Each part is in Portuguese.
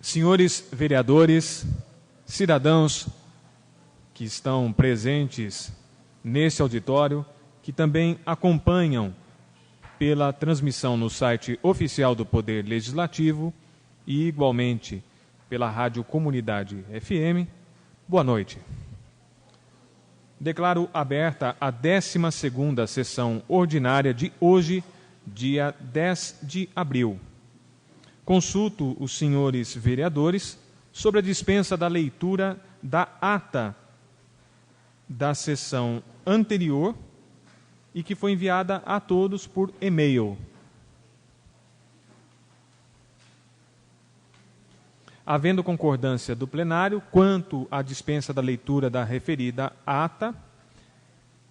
Senhores vereadores, cidadãos que estão presentes nesse auditório, que também acompanham pela transmissão no site oficial do Poder Legislativo e, igualmente, pela Rádio Comunidade FM, boa noite. Declaro aberta a 12ª sessão ordinária de hoje, dia 10 de abril. Consulto os senhores vereadores sobre a dispensa da leitura da ata da sessão anterior e que foi enviada a todos por e-mail. Havendo concordância do plenário quanto à dispensa da leitura da referida ata,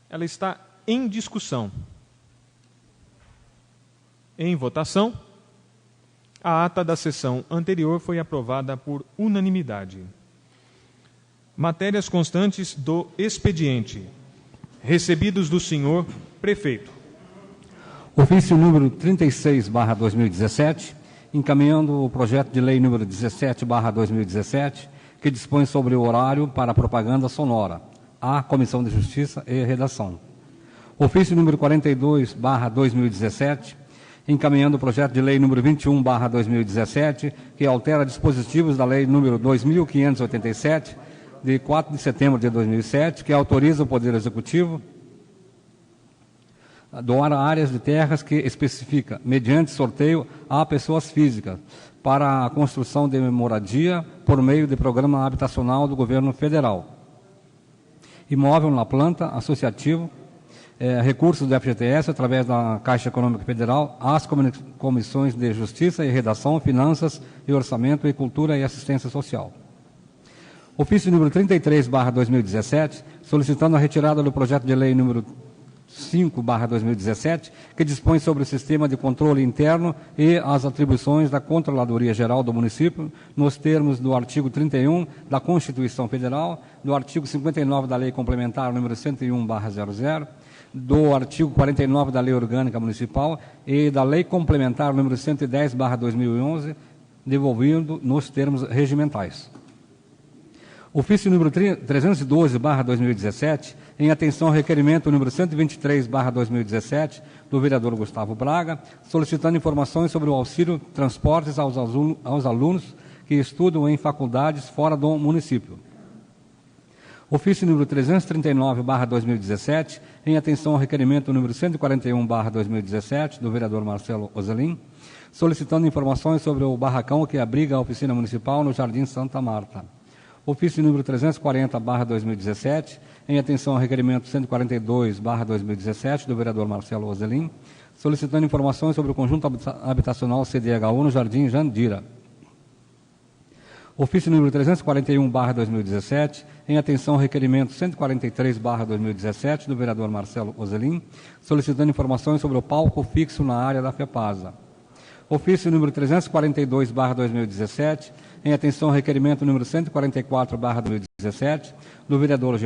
ela está em discussão. Em votação, a ata da sessão anterior foi aprovada por unanimidade. Matérias constantes do expediente, recebidos do senhor prefeito. Ofício número 36/2017, encaminhando o projeto de lei número 17/2017, que dispõe sobre o horário para propaganda sonora, à Comissão de Justiça e Redação. Ofício número 42/2017, encaminhando o projeto de lei número 21/2017, que altera dispositivos da lei número 2587, de 4 de setembro de 2007, que autoriza o Poder Executivo a doar áreas de terras que especifica, mediante sorteio a pessoas físicas, para a construção de moradia por meio de programa habitacional do Governo Federal. Imóvel na planta, associativo, recursos do FGTS através da Caixa Econômica Federal, às comissões de Justiça e Redação, Finanças e Orçamento e Cultura e Assistência Social. Ofício número 33/2017, solicitando a retirada do projeto de lei número 5/2017, que dispõe sobre o sistema de controle interno e as atribuições da Controladoria Geral do Município, nos termos do artigo 31 da Constituição Federal, do artigo 59 da Lei Complementar número 101/00, do artigo 49 da Lei Orgânica Municipal e da Lei Complementar número 110/2011, devolvido nos termos regimentais. Ofício número 312/2017, em atenção ao requerimento número 123/2017, do vereador Gustavo Braga, solicitando informações sobre o auxílio transportes aos alunos que estudam em faculdades fora do município. Ofício número 339/2017, em atenção ao requerimento número 141/2017, do vereador Marcelo Ozelin, solicitando informações sobre o barracão que abriga a oficina municipal no Jardim Santa Marta. Ofício número 340/2017, em atenção ao requerimento 142/2017, do vereador Marcelo Ozelin, solicitando informações sobre o conjunto habitacional CDHU no Jardim Jandira. Ofício número 341/2017, em atenção ao requerimento 143/2017, do vereador Marcelo Ozelin, solicitando informações sobre o palco fixo na área da FEPASA. Ofício número 342/2017, em atenção ao requerimento número 144/2017, do vereador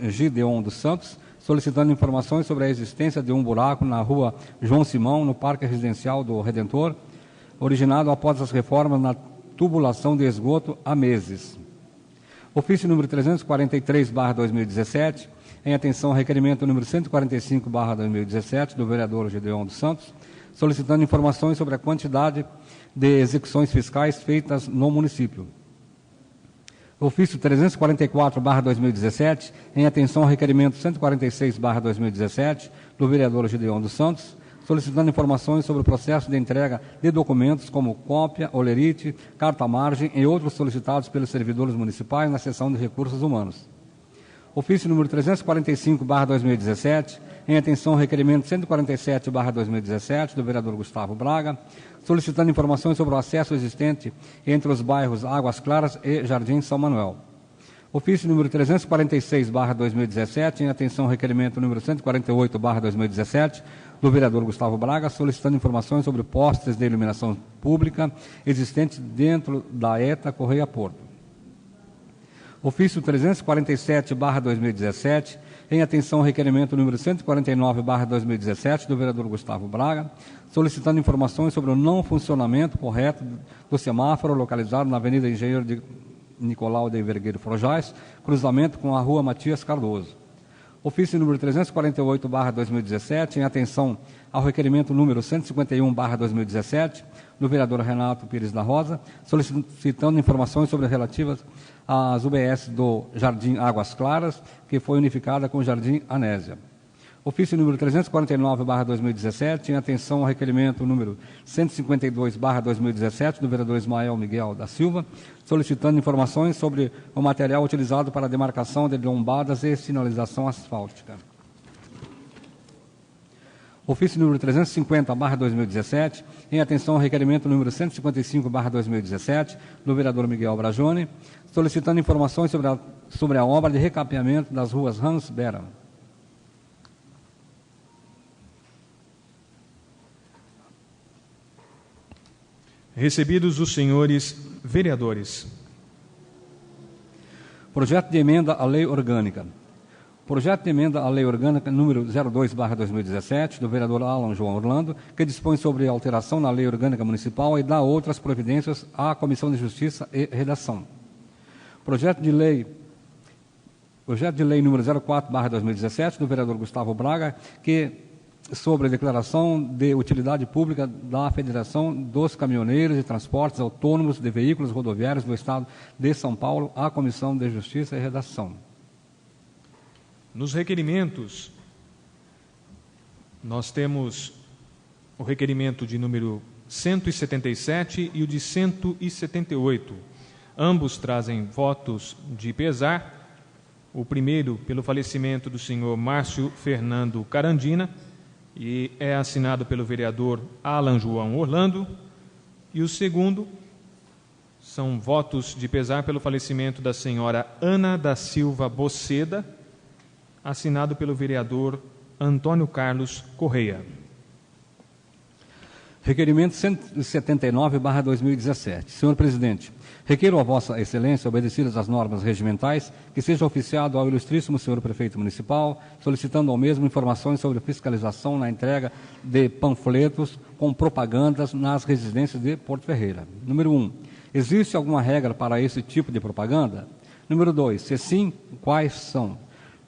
Gideon dos Santos, solicitando informações sobre a existência de um buraco na rua João Simão, no Parque Residencial do Redentor, originado após as reformas na tubulação de esgoto há meses. Ofício número 343/2017, em atenção ao requerimento número 145/2017, do vereador Gideon dos Santos, solicitando informações sobre a quantidade de execuções fiscais feitas no município. Ofício 344/2017, em atenção ao requerimento 146/2017, do vereador Gideon dos Santos, solicitando informações sobre o processo de entrega de documentos como cópia, olerite, carta-margem e outros solicitados pelos servidores municipais na seção de recursos humanos. Ofício número 345/2017, em atenção ao requerimento 147/2017, do vereador Gustavo Braga, solicitando informações sobre o acesso existente entre os bairros Águas Claras e Jardim São Manuel. Ofício número 346/2017, em atenção ao requerimento número 148/2017, do vereador Gustavo Braga, solicitando informações sobre postes de iluminação pública existentes dentro da ETA Correia Porto. Ofício 347/2017, em atenção ao requerimento número 149/2017 do vereador Gustavo Braga, solicitando informações sobre o não funcionamento correto do semáforo localizado na Avenida Engenheiro Nicolau de Vergueiro Frojais, cruzamento com a Rua Matias Cardoso. Ofício número 348/2017, em atenção ao requerimento número 151/2017 do vereador Renato Pires da Rosa, solicitando informações sobre as relativas às UBS do Jardim Águas Claras, que foi unificada com o Jardim Anésia. Ofício número 349/2017, em atenção ao requerimento número 152/2017 do vereador Ismael Miguel da Silva, solicitando informações sobre o material utilizado para a demarcação de lombadas e sinalização asfáltica. Ofício número 350/2017, em atenção ao requerimento número 155/2017 do vereador Miguel Brajone, solicitando informações sobre a obra de recapeamento das ruas Hans Bera. Recebidos os senhores vereadores. Projeto de emenda à Lei Orgânica. Projeto de emenda à Lei Orgânica número 02/2017, do vereador Alan João Orlando, que dispõe sobre alteração na Lei Orgânica Municipal e dá outras providências à Comissão de Justiça e Redação. Projeto de lei número 04/2017, do vereador Gustavo Braga, que sobre a declaração de utilidade pública da Federação dos Caminhoneiros e Transportes Autônomos de Veículos Rodoviários do Estado de São Paulo, à Comissão de Justiça e Redação. Nos requerimentos, nós temos o requerimento de número 177 e o de 178. Ambos trazem votos de pesar. O primeiro, pelo falecimento do senhor Márcio Fernando Carandina, e é assinado pelo vereador Alan João Orlando. E o segundo são votos de pesar pelo falecimento da senhora Ana da Silva Boceda, assinado pelo vereador Antônio Carlos Correia. Requerimento 179/2017. Senhor presidente, requeiro a Vossa Excelência, obedecidas as normas regimentais, que seja oficiado ao ilustríssimo senhor prefeito municipal, solicitando ao mesmo informações sobre fiscalização na entrega de panfletos com propagandas nas residências de Porto Ferreira. Número 1. Existe alguma regra para esse tipo de propaganda? Número 2. Se sim, quais são?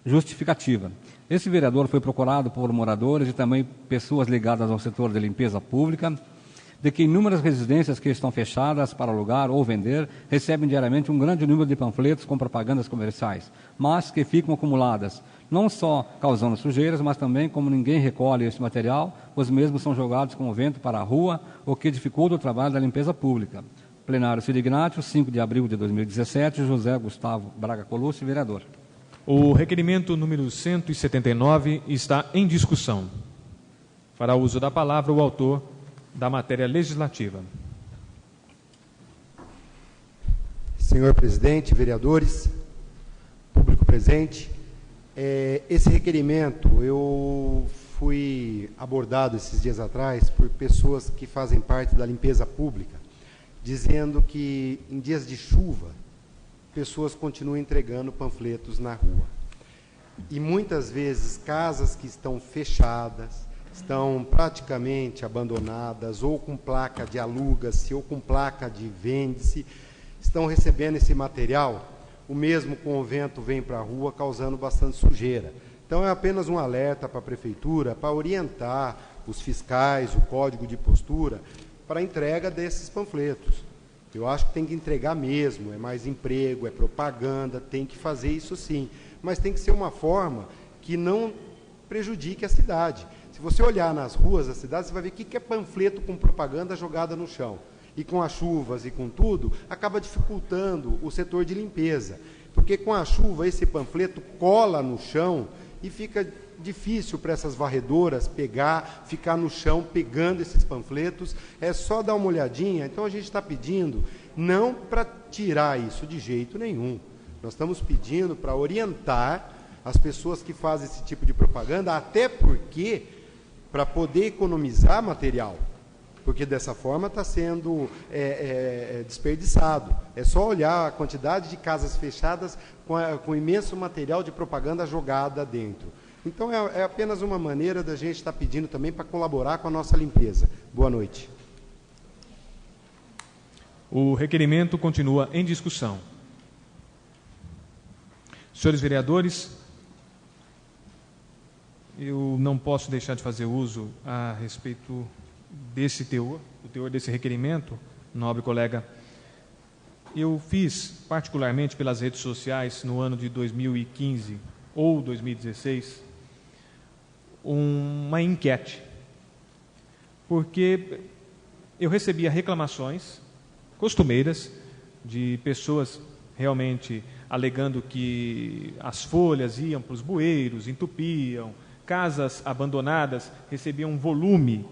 Justificativa. Esse vereador foi procurado por moradores e também pessoas ligadas ao setor de limpeza pública, de que inúmeras residências que estão fechadas para alugar ou vender recebem diariamente um grande número de panfletos com propagandas comerciais, mas que ficam acumuladas, não só causando sujeiras, mas também, como ninguém recolhe esse material, os mesmos são jogados com o vento para a rua, o que dificulta o trabalho da limpeza pública. Plenário Sirignatio, 5 de abril de 2017, José Gustavo Braga Colucci, vereador. O requerimento número 179 está em discussão. Fará uso da palavra o autor da matéria legislativa. Senhor presidente, vereadores, público presente, esse requerimento eu fui abordado esses dias atrás por pessoas que fazem parte da limpeza pública, dizendo que em dias de chuva pessoas continuam entregando panfletos na rua. E muitas vezes casas que estão fechadas, estão praticamente abandonadas, ou com placa de aluga-se, ou com placa de vende-se, estão recebendo esse material, o mesmo com o vento vem para a rua, causando bastante sujeira. Então é apenas um alerta para a Prefeitura, para orientar os fiscais, o Código de Postura, para a entrega desses panfletos. Eu acho que tem que entregar mesmo, é mais emprego, é propaganda, tem que fazer isso sim. Mas tem que ser uma forma que não prejudique a cidade. Se você olhar nas ruas da cidade, você vai ver o que é panfleto com propaganda jogada no chão. E com as chuvas e com tudo, acaba dificultando o setor de limpeza. Porque com a chuva, esse panfleto cola no chão e fica difícil para essas varredoras ficar no chão pegando esses panfletos. É só dar uma olhadinha. Então a gente está pedindo não para tirar isso de jeito nenhum. Nós estamos pedindo para orientar as pessoas que fazem esse tipo de propaganda, até porque para poder economizar material. porque dessa forma está sendo desperdiçado. É só olhar a quantidade de casas fechadas com imenso material de propaganda jogada dentro. Então, é apenas uma maneira da gente estar pedindo também para colaborar com a nossa limpeza. Boa noite. O requerimento continua em discussão. Senhores vereadores, eu não posso deixar de fazer uso a respeito desse teor, o teor desse requerimento, nobre colega. Eu fiz, particularmente pelas redes sociais, no ano de 2015 ou 2016, uma enquete, porque eu recebia reclamações costumeiras de pessoas realmente alegando que as folhas iam para os bueiros, entupiam, casas abandonadas recebiam um volume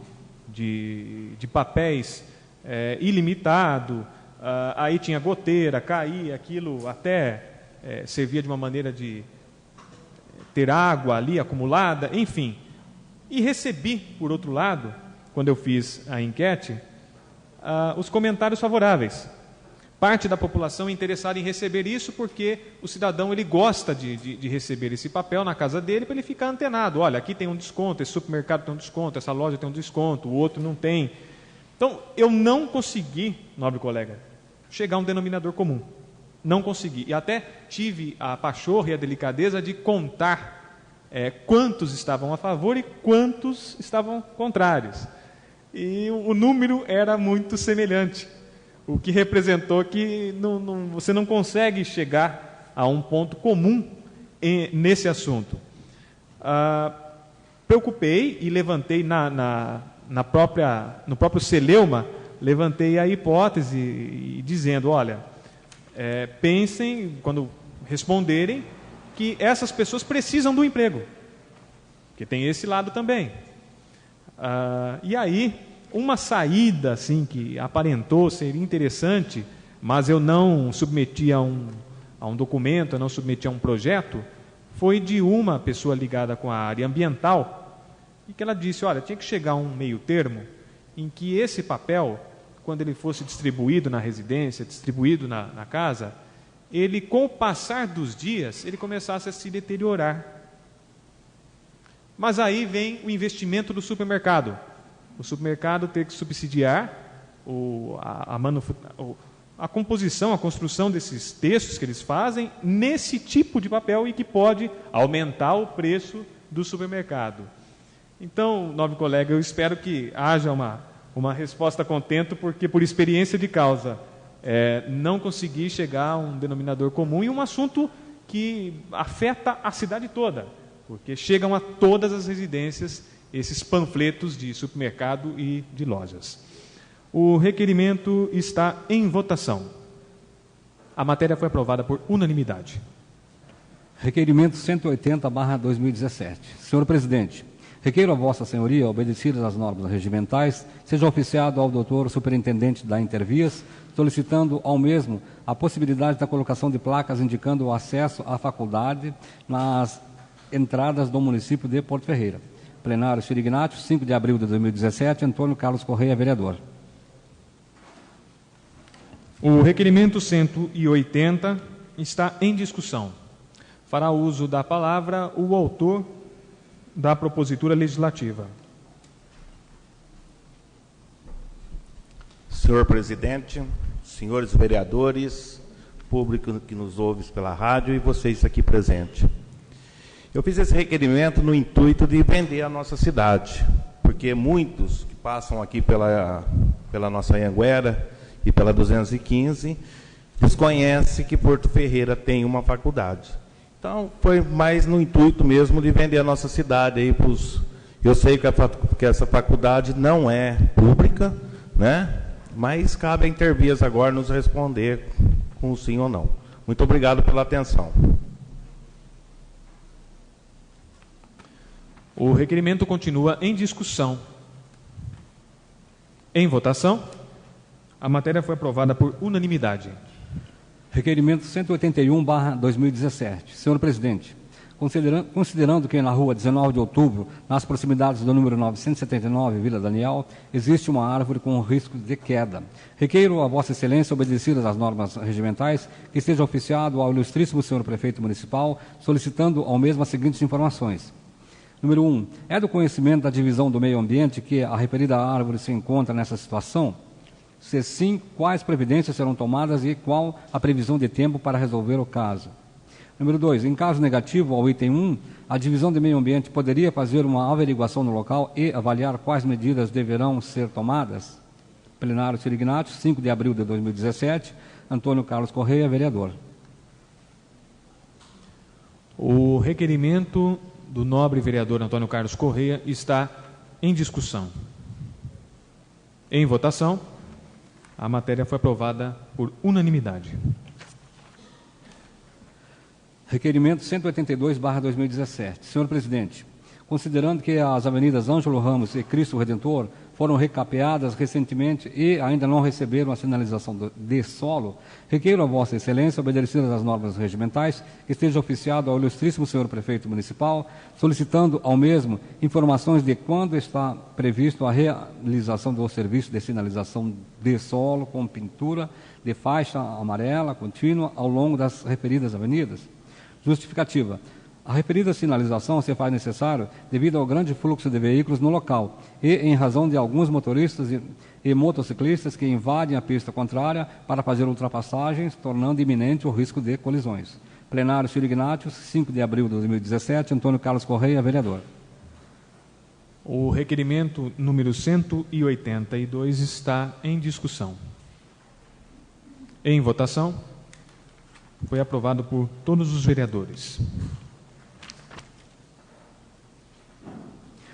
de papéis ilimitado, aí tinha goteira, caía, aquilo até servia de uma maneira de ter água ali acumulada, enfim. E recebi, por outro lado, quando eu fiz a enquete, os comentários favoráveis. Parte da população é interessada em receber isso porque o cidadão ele gosta de receber esse papel na casa dele para ele ficar antenado. Olha, aqui tem um desconto, esse supermercado tem um desconto, essa loja tem um desconto, o outro não tem. Então, eu não consegui, nobre colega, chegar a um denominador comum. Não consegui. E até tive a pachorra e a delicadeza de contar quantos estavam a favor e quantos estavam contrários. E o número era muito semelhante, o que representou que você não consegue chegar a um ponto comum nesse assunto. Preocupei e levantei no próprio celeuma, levantei a hipótese e dizendo, olha, pensem, quando responderem, que essas pessoas precisam do emprego, porque tem esse lado também. E aí, uma saída assim, que aparentou ser interessante, mas eu não submeti a um documento, eu não submeti a um projeto, foi de uma pessoa ligada com a área ambiental, e que ela disse, olha, tinha que chegar a um meio termo em que esse papel, quando ele fosse distribuído na residência, distribuído na casa, ele, com o passar dos dias, ele começasse a se deteriorar. Mas aí vem o investimento do supermercado. O supermercado ter que subsidiar a composição, a construção desses textos que eles fazem nesse tipo de papel e que pode aumentar o preço do supermercado. Então, nobre colega, eu espero que haja uma resposta a contento, porque por experiência de causa não consegui chegar a um denominador comum e um assunto que afeta a cidade toda, porque chegam a todas as residências esses panfletos de supermercado e de lojas. O requerimento está em votação. A matéria foi aprovada por unanimidade. Requerimento 180/2017. Senhor presidente, requeiro a Vossa Senhoria, obedecidas as normas regimentais, seja oficiado ao doutor superintendente da Intervias, solicitando ao mesmo a possibilidade da colocação de placas indicando o acesso à faculdade nas entradas do município de Porto Ferreira. Plenário Ciro Ignácio, 5 de abril de 2017, Antônio Carlos Correia, vereador. O requerimento 180 está em discussão. Fará uso da palavra o autor da propositura legislativa. Senhor presidente, senhores vereadores, público que nos ouve pela rádio e vocês aqui presentes. Eu fiz esse requerimento no intuito de vender a nossa cidade, porque muitos que passam aqui pela nossa Anhanguera e pela 215 desconhecem que Porto Ferreira tem uma faculdade. Então, foi mais no intuito mesmo de vender a nossa cidade aí para os... Eu sei que essa faculdade não é pública, né? Mas cabe a Intervias agora nos responder com sim ou não. Muito obrigado pela atenção. O requerimento continua em discussão. Em votação, a matéria foi aprovada por unanimidade. Requerimento 181/2017. Senhor presidente, Considerando que na rua 19 de outubro, nas proximidades do número 979, Vila Daniel, existe uma árvore com risco de queda. Requeiro a Vossa Excelência, obedecidas as normas regimentais, que esteja oficiado ao ilustríssimo senhor prefeito municipal, solicitando ao mesmo as seguintes informações. Número 1. É do conhecimento da divisão do meio ambiente que a referida árvore se encontra nessa situação? Se sim, quais providências serão tomadas e qual a previsão de tempo para resolver o caso? Número 2. Em caso negativo ao item 1, a divisão de meio ambiente poderia fazer uma averiguação no local e avaliar quais medidas deverão ser tomadas? Plenário Ciro Ignácio, 5 de abril de 2017, Antônio Carlos Correia, vereador. O requerimento do nobre vereador Antônio Carlos Correia está em discussão. Em votação, a matéria foi aprovada por unanimidade. Requerimento 182/2017. Senhor presidente, considerando que as avenidas Ângelo Ramos e Cristo Redentor foram recapeadas recentemente e ainda não receberam a sinalização de solo, requeiro a Vossa Excelência, obedecidas as normas regimentais, que esteja oficiado ao ilustríssimo senhor prefeito municipal, solicitando ao mesmo informações de quando está previsto a realização do serviço de sinalização de solo com pintura de faixa amarela contínua ao longo das referidas avenidas. Justificativa. A referida sinalização se faz necessário devido ao grande fluxo de veículos no local e em razão de alguns motoristas e motociclistas que invadem a pista contrária para fazer ultrapassagens, tornando iminente o risco de colisões. Plenário Ciro Ignácio, 5 de abril de 2017, Antônio Carlos Correia, vereador. O requerimento número 182 está em discussão. Em votação, foi aprovado por todos os vereadores.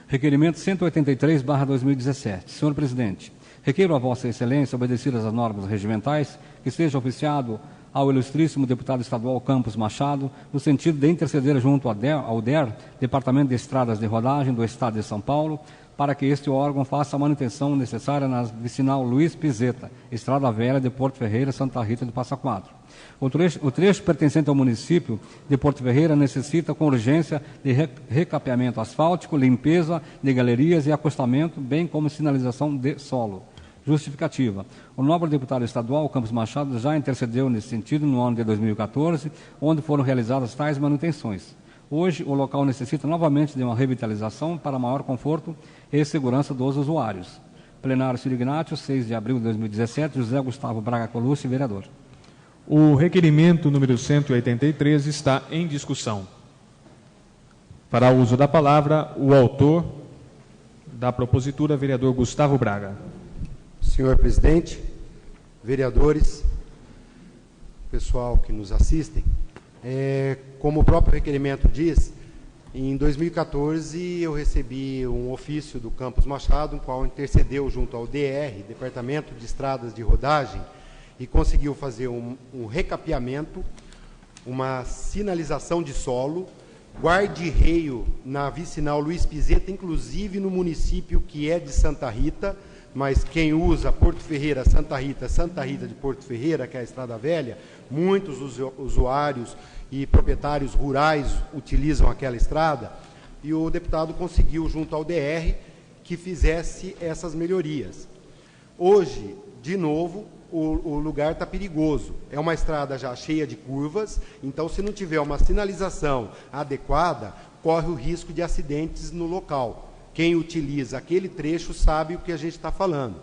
Requerimento 183/2017. Senhor presidente, requeiro a Vossa Excelência, obedecidas as normas regimentais, que seja oficiado ao ilustríssimo deputado estadual Campos Machado, no sentido de interceder junto ao DER, Departamento de Estradas de Rodagem do Estado de São Paulo, para que este órgão faça a manutenção necessária na vicinal Luiz Pizeta, Estrada Velha de Porto Ferreira, Santa Rita do Passa Quatro. O trecho pertencente ao município de Porto Ferreira necessita com urgência de recapeamento asfáltico, limpeza de galerias e acostamento, bem como sinalização de solo. Justificativa. O nobre deputado estadual Campos Machado já intercedeu nesse sentido no ano de 2014, onde foram realizadas tais manutenções. Hoje, o local necessita novamente de uma revitalização para maior conforto e segurança dos usuários. Plenário Ciro Ignácio, 6 de abril de 2017, José Gustavo Braga Colucci, vereador. O requerimento número 183 está em discussão. Para uso da palavra, o autor da propositura, vereador Gustavo Braga. Senhor presidente, vereadores, pessoal que nos assistem, como o próprio requerimento diz, em 2014 eu recebi um ofício do Campos Machado, no qual intercedeu junto ao DR, Departamento de Estradas de Rodagem, e conseguiu fazer um recapeamento, uma sinalização de solo, guarda-reio na vicinal Luiz Pizeta, inclusive no município que é de Santa Rita, mas quem usa Porto Ferreira, Santa Rita de Porto Ferreira, que é a Estrada Velha, muitos usuários e proprietários rurais utilizam aquela estrada, e o deputado conseguiu, junto ao DR, que fizesse essas melhorias. Hoje, de novo, o lugar está perigoso. É uma estrada já cheia de curvas, então se não tiver uma sinalização adequada, corre o risco de acidentes no local. Quem utiliza aquele trecho sabe o que a gente está falando.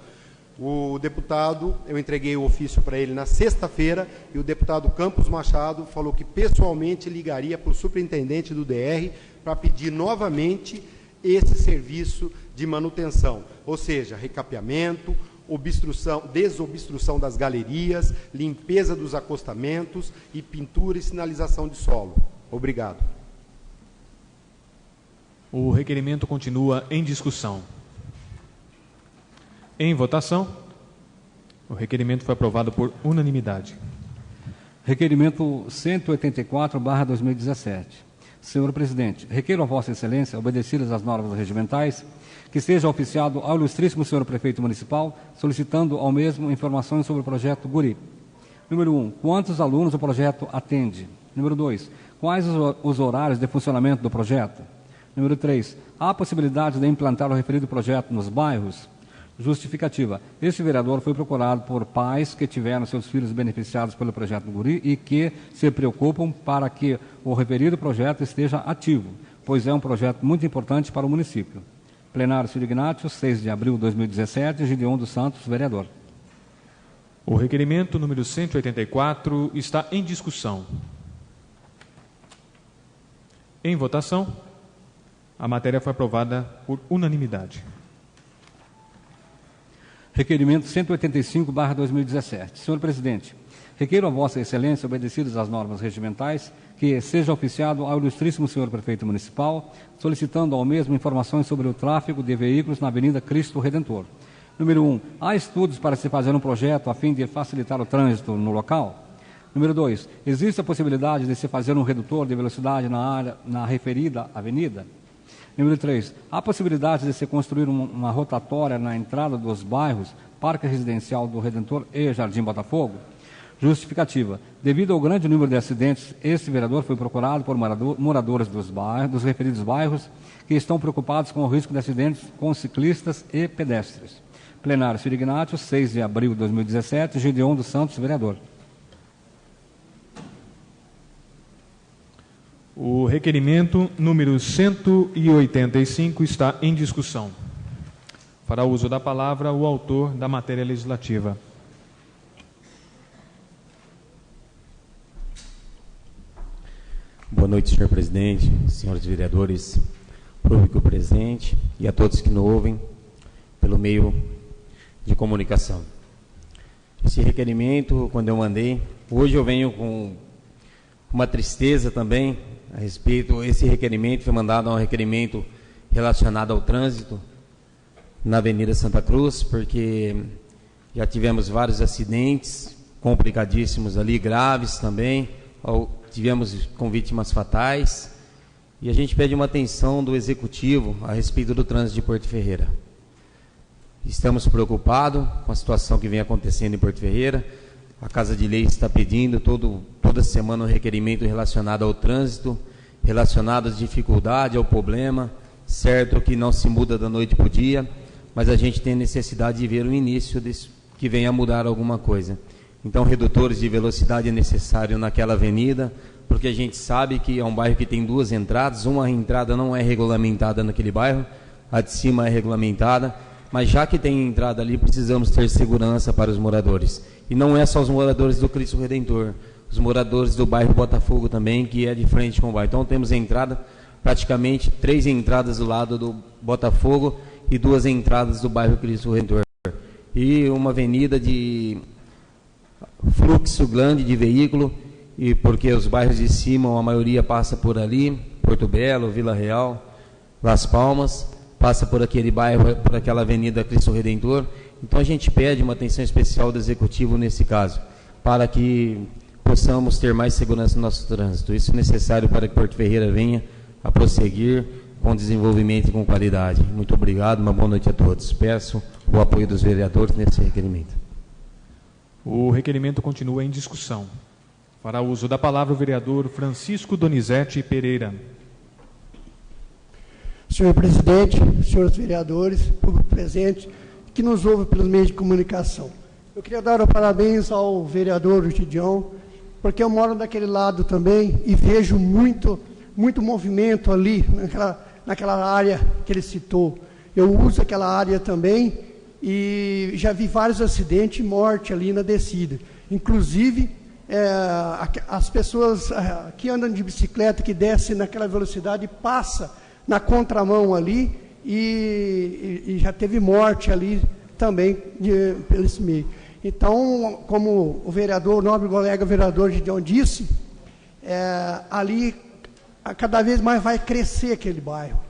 O deputado, eu entreguei o ofício para ele na sexta-feira, e o deputado Campos Machado falou que pessoalmente ligaria para o superintendente do DR para pedir novamente esse serviço de manutenção, ou seja, recapeamento, desobstrução das galerias, limpeza dos acostamentos e pintura e sinalização de solo. Obrigado. O requerimento continua em discussão. Em votação, o requerimento foi aprovado por unanimidade. Requerimento 184/2017. Senhor presidente, requeiro a Vossa Excelência, obedecidas as normas regimentais, que seja oficiado ao ilustríssimo senhor prefeito municipal, solicitando ao mesmo informações sobre o projeto Guri. Número 1. Quantos alunos o projeto atende? Número 2. Quais os horários de funcionamento do projeto? Número 3. Há possibilidade de implantar o referido projeto nos bairros? Justificativa. Este vereador foi procurado por pais que tiveram seus filhos beneficiados pelo projeto do Guri e que se preocupam para que o referido projeto esteja ativo, pois é um projeto muito importante para o município. Plenário Ciro Ignácio, 6 de abril de 2017, Gideon dos Santos, vereador. O requerimento número 184 está em discussão. Em votação, a matéria foi aprovada por unanimidade. Requerimento 185/2017. Senhor presidente, requeiro a Vossa Excelência, obedecidas às normas regimentais, que seja oficiado ao ilustríssimo senhor prefeito municipal, solicitando ao mesmo informações sobre o tráfego de veículos na Avenida Cristo Redentor. Número 1. Há estudos para se fazer um projeto a fim de facilitar o trânsito no local? Número 2. Existe a possibilidade de se fazer um redutor de velocidade na referida avenida? Número 3. Há possibilidade de se construir uma rotatória na entrada dos bairros Parque Residencial do Redentor e Jardim Botafogo? Justificativa. Devido ao grande número de acidentes, este vereador foi procurado por moradores dos referidos bairros que estão preocupados com o risco de acidentes com ciclistas e pedestres. Plenário Ciro Ignácio, 6 de abril de 2017, Gideon dos Santos, vereador. O requerimento número 185 está em discussão. Fará uso da palavra o autor da matéria legislativa. Boa noite, senhor presidente, senhores vereadores, público presente e a todos que nos ouvem pelo meio de comunicação. Esse requerimento, quando eu mandei, hoje eu venho com uma tristeza também a respeito. Esse requerimento foi mandado um requerimento relacionado ao trânsito na Avenida Santa Cruz, porque já tivemos vários acidentes complicadíssimos ali, graves também, tivemos com vítimas fatais, e a gente pede uma atenção do Executivo a respeito do trânsito de Porto Ferreira. Estamos preocupados com a situação que vem acontecendo em Porto Ferreira. A Casa de Lei está pedindo toda semana um requerimento relacionado ao trânsito, relacionado às dificuldades, ao problema, certo que não se muda da noite para o dia, mas a gente tem necessidade de ver o início que venha a mudar alguma coisa. Então, redutores de velocidade é necessário naquela avenida, porque a gente sabe que é um bairro que tem duas entradas, uma entrada não é regulamentada naquele bairro, a de cima é regulamentada, mas já que tem entrada ali, precisamos ter segurança para os moradores. E não é só os moradores do Cristo Redentor, os moradores do bairro Botafogo também, que é de frente com o bairro. Então temos entrada, praticamente 3 entradas do lado do Botafogo e 2 entradas do bairro Cristo Redentor. E uma avenida de fluxo grande de veículo, e porque os bairros de cima, a maioria passa por ali, Porto Belo, Vila Real, Las Palmas, passa por aquele bairro, por aquela avenida Cristo Redentor. Então a gente pede uma atenção especial do Executivo nesse caso, para que possamos ter mais segurança no nosso trânsito. Isso é necessário para que Porto Ferreira venha a prosseguir com desenvolvimento e com qualidade. Muito obrigado, uma boa noite a todos. Peço o apoio dos vereadores nesse requerimento. O requerimento continua em discussão. Fará uso da palavra o vereador Francisco Donizete Pereira. Senhor presidente, senhores vereadores, público presente, que nos ouve pelos meios de comunicação. Eu queria dar os parabéns ao vereador Gideon, porque eu moro daquele lado também e vejo muito movimento ali, naquela área que ele citou. Eu uso aquela área também e já vi vários acidentes e morte ali na descida. Inclusive, as pessoas que andam de bicicleta, que descem naquela velocidade, passam na contramão ali e já teve morte ali também pelo esse meio. Então, como o vereador, o nobre colega vereador Gideon disse, ali cada vez mais vai crescer aquele bairro.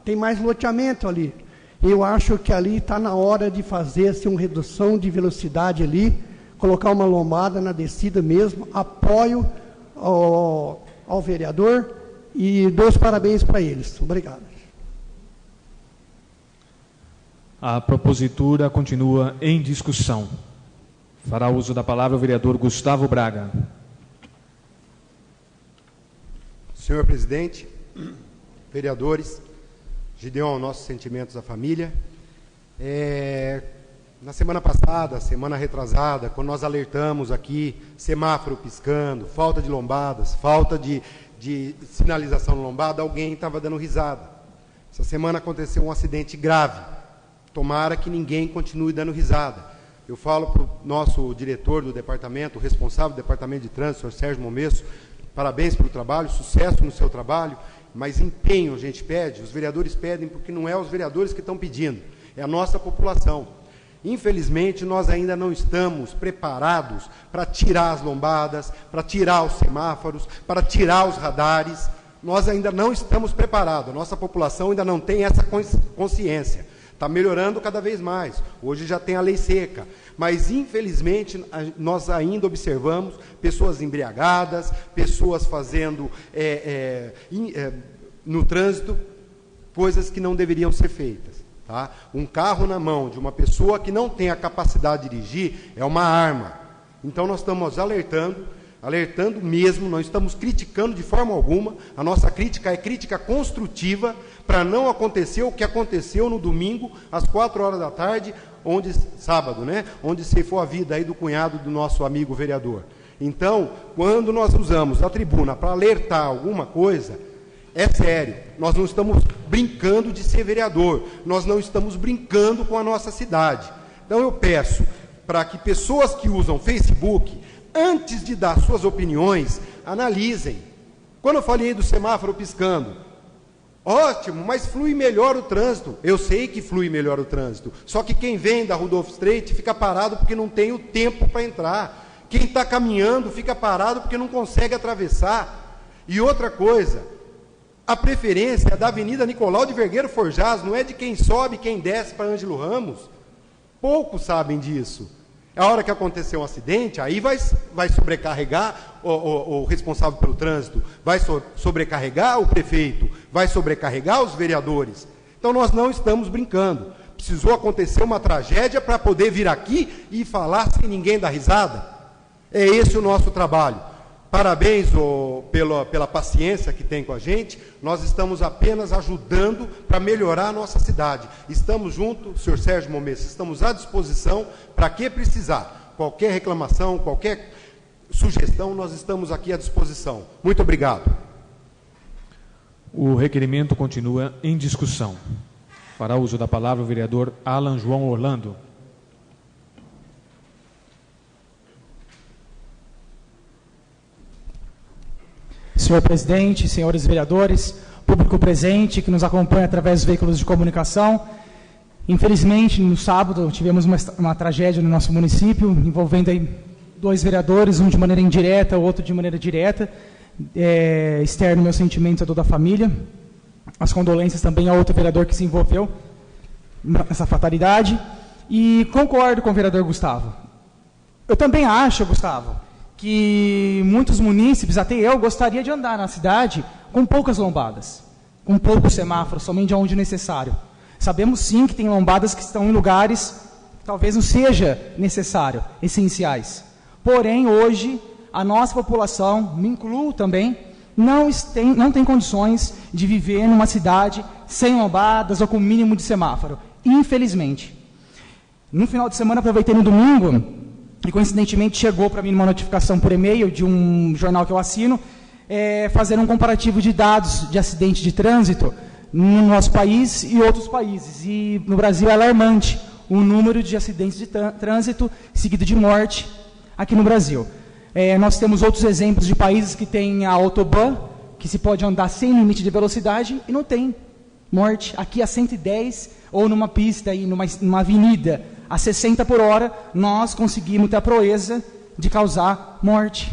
Tem mais loteamento ali. Eu acho que ali está na hora de fazer assim, uma redução de velocidade ali, colocar uma lombada na descida mesmo. Apoio ao vereador e dou os parabéns para eles. Obrigado. A propositura continua em discussão. Fará uso da palavra o vereador Gustavo Braga. Senhor presidente, vereadores, Gideon, nossos sentimentos à família. Na semana passada, semana retrasada, quando nós alertamos aqui, semáforo piscando, falta de lombadas, falta de sinalização no lombada, alguém estava dando risada. Essa semana aconteceu um acidente grave. Tomara que ninguém continue dando risada. Eu falo para o nosso diretor do departamento, o responsável do departamento de trânsito, o senhor Sérgio Momesso, parabéns pelo trabalho, sucesso no seu trabalho, mas empenho a gente pede, os vereadores pedem, porque não é os vereadores que estão pedindo, é a nossa população. Infelizmente, nós ainda não estamos preparados para tirar as lombadas, para tirar os semáforos, para tirar os radares. Nós ainda não estamos preparados, a nossa população ainda não tem essa consciência. Está melhorando cada vez mais. Hoje já tem a lei seca. Mas, infelizmente, nós ainda observamos pessoas embriagadas, pessoas fazendo no trânsito coisas que não deveriam ser feitas. Tá? Um carro na mão de uma pessoa que não tem a capacidade de dirigir é uma arma. Então, nós estamos alertando mesmo, não estamos criticando de forma alguma, a nossa crítica é crítica construtiva, para não acontecer o que aconteceu no domingo, às 4 da tarde, sábado, né? Onde ceifou a vida aí do cunhado do nosso amigo vereador. Então, quando nós usamos a tribuna para alertar alguma coisa, é sério, nós não estamos brincando de ser vereador, nós não estamos brincando com a nossa cidade. Então eu peço para que pessoas que usam Facebook, antes de dar suas opiniões, analisem. Quando eu falei do semáforo piscando, ótimo, mas flui melhor o trânsito. Eu sei que flui melhor o trânsito, só que quem vem da Rudolph Strait fica parado porque não tem o tempo para entrar. Quem está caminhando fica parado porque não consegue atravessar. E outra coisa, a preferência é da Avenida Nicolau de Vergueiro Forjás, não é de quem sobe e quem desce para Ângelo Ramos. Poucos sabem disso. A hora que acontecer um acidente, aí vai sobrecarregar o responsável pelo trânsito, vai sobrecarregar o prefeito, vai sobrecarregar os vereadores. Então nós não estamos brincando. Precisou acontecer uma tragédia para poder vir aqui e falar sem ninguém dar risada? É esse o nosso trabalho. Parabéns pela paciência que tem com a gente. Nós estamos apenas ajudando para melhorar a nossa cidade. Estamos juntos, senhor Sérgio Momesso, estamos à disposição para que precisar. Qualquer reclamação, qualquer sugestão, nós estamos aqui à disposição. Muito obrigado. O requerimento continua em discussão. Fará uso da palavra o vereador Alan João Orlando. Senhor presidente, senhores vereadores, público presente que nos acompanha através dos veículos de comunicação. Infelizmente, no sábado, tivemos uma tragédia no nosso município, envolvendo aí 2 vereadores, um de maneira indireta, o outro de maneira direta. Externo meu sentimento a toda a família. As condolências também a outro vereador que se envolveu nessa fatalidade. E concordo com o vereador Gustavo. Eu também acho, Gustavo, que muitos munícipes, até eu, gostaria de andar na cidade com poucas lombadas, com poucos semáforos, somente onde necessário. Sabemos sim que tem lombadas que estão em lugares que talvez não seja necessário, essenciais. Porém, hoje, a nossa população, me incluo também, não tem condições de viver numa cidade sem lombadas ou com mínimo de semáforo, infelizmente. No final de semana, aproveitei no domingo, e coincidentemente chegou para mim uma notificação por e-mail de um jornal que eu assino, fazendo um comparativo de dados de acidente de trânsito no nosso país e outros países. E no Brasil é alarmante o número de acidentes de trânsito seguido de morte aqui no Brasil. Nós temos outros exemplos de países que têm a autobahn, que se pode andar sem limite de velocidade e não tem morte. Aqui a 110 ou numa pista, e numa avenida, a 60 por hora, nós conseguimos ter a proeza de causar morte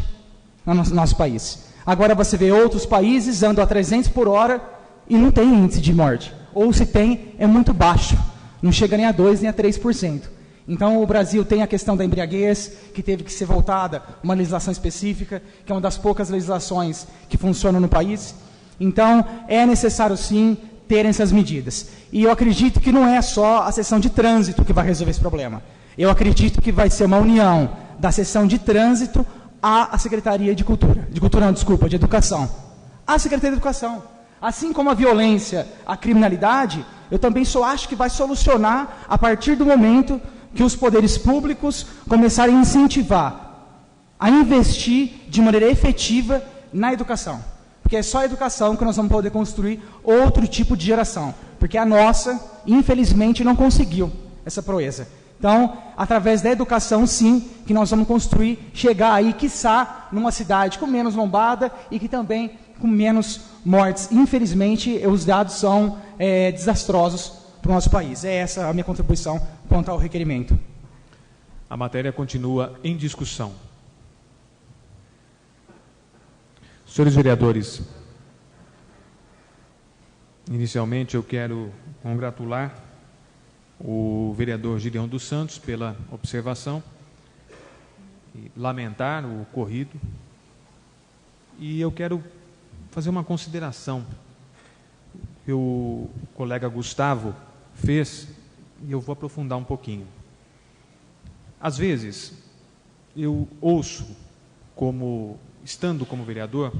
no nosso país. Agora você vê outros países andam a 300 por hora e não tem índice de morte. Ou se tem, é muito baixo. Não chega nem a 2%, nem a 3%. Então o Brasil tem a questão da embriaguez, que teve que ser voltada uma legislação específica, que é uma das poucas legislações que funcionam no país. Então é necessário sim terem essas medidas. E eu acredito que não é só a seção de trânsito que vai resolver esse problema. Eu acredito que vai ser uma união da seção de trânsito à Secretaria de Cultura. De Educação. à Secretaria de Educação. Assim como a violência, a criminalidade, eu também só acho que vai solucionar a partir do momento que os poderes públicos começarem a incentivar, a investir de maneira efetiva na educação. Porque é só a educação que nós vamos poder construir outro tipo de geração. Porque a nossa, infelizmente, não conseguiu essa proeza. Então, através da educação, sim, que nós vamos construir, chegar aí, quiçá, numa cidade com menos lombada e que também com menos mortes. Infelizmente, os dados são desastrosos para o nosso país. É essa a minha contribuição quanto ao requerimento. A matéria continua em discussão. Senhores vereadores, inicialmente eu quero congratular o vereador Gideon dos Santos pela observação e lamentar o ocorrido. E eu quero fazer uma consideração que o colega Gustavo fez e eu vou aprofundar um pouquinho. Às vezes, eu ouço, estando como vereador,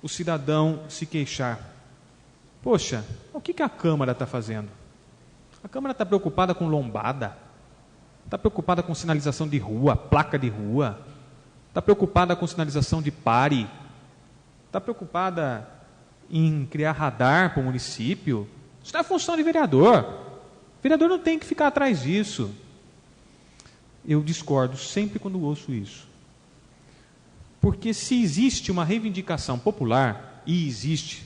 o cidadão se queixar. Poxa, o que a Câmara está fazendo? A Câmara está preocupada com lombada, está preocupada com sinalização de rua, placa de rua, está preocupada com sinalização de pare, está preocupada em criar radar para o município. Isso não é função de vereador. O vereador não tem que ficar atrás disso. Eu discordo sempre quando ouço isso. Porque se existe uma reivindicação popular, e existe,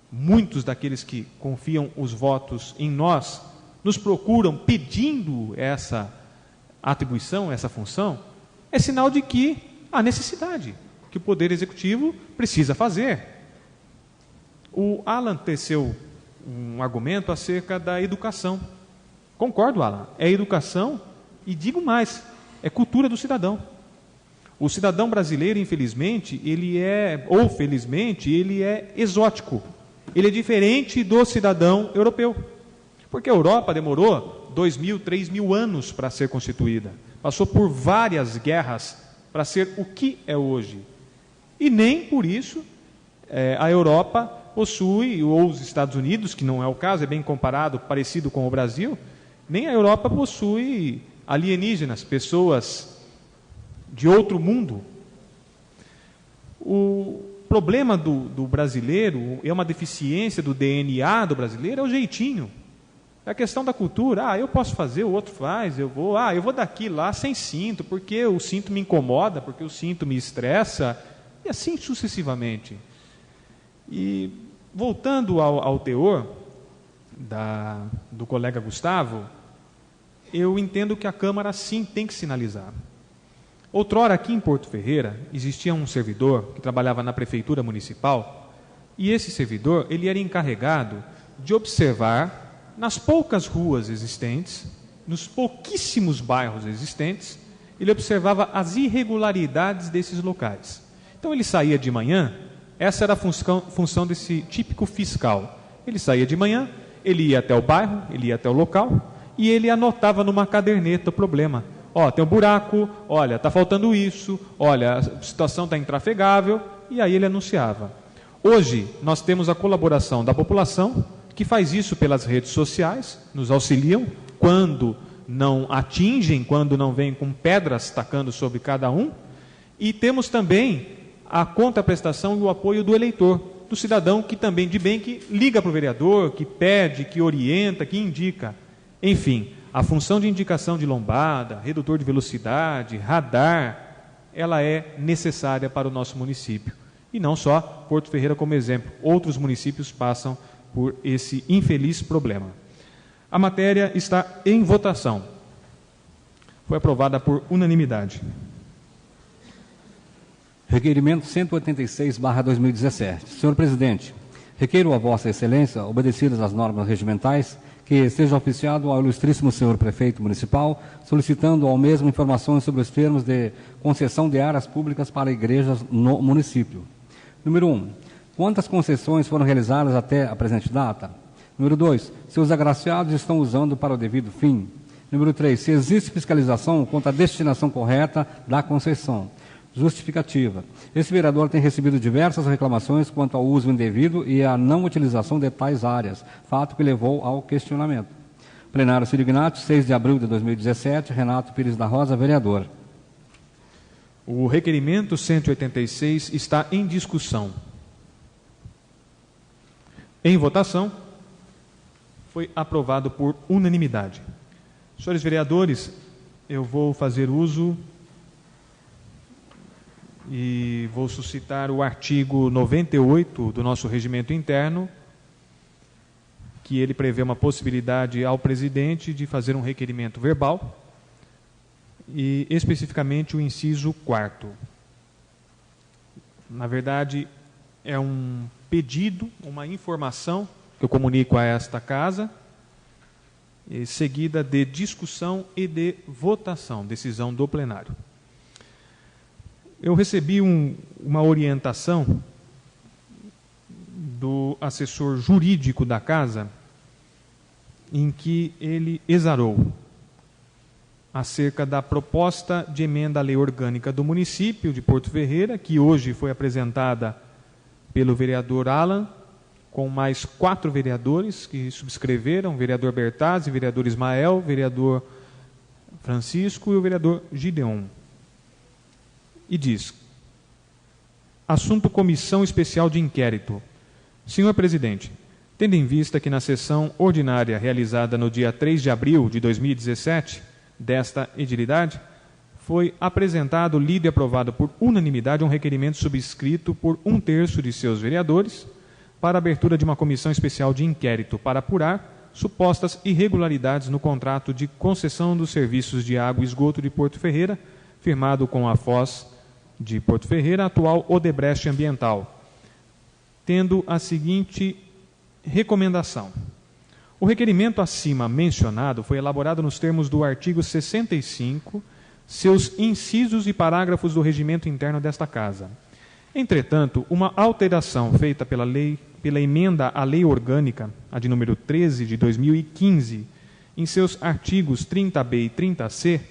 muitos daqueles que confiam os votos em nós, nos procuram pedindo essa atribuição, essa função, é sinal de que há necessidade, que o Poder Executivo precisa fazer. O Alan teceu um argumento acerca da educação. Concordo, Alan, é educação e digo mais, é cultura do cidadão. O cidadão brasileiro, infelizmente, ou felizmente, ele é exótico. Ele é diferente do cidadão europeu. Porque a Europa demorou 2.000, 3.000 anos para ser constituída. Passou por várias guerras para ser o que é hoje. E nem por isso a Europa possui, ou os Estados Unidos, que não é o caso, é bem comparado, parecido com o Brasil, nem a Europa possui alienígenas, pessoas de outro mundo. O problema do brasileiro, é uma deficiência do DNA do brasileiro, é o jeitinho. É a questão da cultura. Eu posso fazer, o outro faz, eu vou daqui lá sem cinto, porque o cinto me incomoda, porque o cinto me estressa, e assim sucessivamente. E voltando ao teor do colega Gustavo, eu entendo que a Câmara sim tem que sinalizar. Outrora, aqui em Porto Ferreira, existia um servidor que trabalhava na Prefeitura Municipal, e esse servidor, ele era encarregado de observar, nas poucas ruas existentes, nos pouquíssimos bairros existentes, ele observava as irregularidades desses locais. Então ele saía de manhã, essa era a função desse típico fiscal. Ele saía de manhã, ele ia até o bairro, ele ia até o local, e ele anotava numa caderneta o problema. Tem um buraco, olha, está faltando isso, olha, a situação está intrafegável, e aí ele anunciava. Hoje, nós temos a colaboração da população, que faz isso pelas redes sociais, nos auxiliam, quando não atingem, quando não vêm com pedras tacando sobre cada um, e temos também a contraprestação e o apoio do eleitor, do cidadão que também de bem, que liga para o vereador, que pede, que orienta, que indica. Enfim, a função de indicação de lombada, redutor de velocidade, radar, ela é necessária para o nosso município. E não só Porto Ferreira como exemplo, outros municípios passam por esse infeliz problema. A matéria está em votação. Foi aprovada por unanimidade. Requerimento 186/2017. Senhor presidente, requeiro a Vossa Excelência, obedecidas as normas regimentais, que seja oficiado ao ilustríssimo senhor prefeito municipal, solicitando ao mesmo informações sobre os termos de concessão de áreas públicas para igrejas no município. Número 1. Quantas concessões foram realizadas até a presente data? Número 2. Se os agraciados estão usando para o devido fim? Número 3. Se existe fiscalização quanto à destinação correta da concessão? Justificativa. Esse vereador tem recebido diversas reclamações quanto ao uso indevido e à não utilização de tais áreas, fato que levou ao questionamento. Plenário Círio Ignácio, 6 de abril de 2017, Renato Pires da Rosa, vereador. O requerimento 186 está em discussão. Em votação, foi aprovado por unanimidade. Senhores vereadores, eu vou fazer uso e vou suscitar o artigo 98 do nosso regimento interno, que ele prevê uma possibilidade ao presidente de fazer um requerimento verbal, e especificamente o inciso 4º. Na verdade, é um pedido, uma informação que eu comunico a esta casa, seguida de discussão e de votação, decisão do plenário. Eu recebi uma orientação do assessor jurídico da casa, em que ele exarou acerca da proposta de emenda à lei orgânica do município de Porto Ferreira, que hoje foi apresentada pelo vereador Alan, com mais 4 vereadores que subscreveram, vereador Bertazzi, vereador Ismael, vereador Francisco e o vereador Gideon. E diz: assunto Comissão Especial de Inquérito. Senhor presidente, tendo em vista que na sessão ordinária realizada no dia 3 de abril de 2017, desta edilidade, foi apresentado, lido e aprovado por unanimidade um requerimento subscrito por 1/3 de seus vereadores para a abertura de uma comissão especial de inquérito para apurar supostas irregularidades no contrato de concessão dos serviços de água e esgoto de Porto Ferreira, firmado com a Foz de Porto Ferreira, atual Odebrecht Ambiental, tendo a seguinte recomendação. O requerimento acima mencionado foi elaborado nos termos do artigo 65, seus incisos e parágrafos do regimento interno desta Casa. Entretanto, uma alteração feita pela emenda à Lei Orgânica, a de número 13 de 2015, em seus artigos 30b e 30c,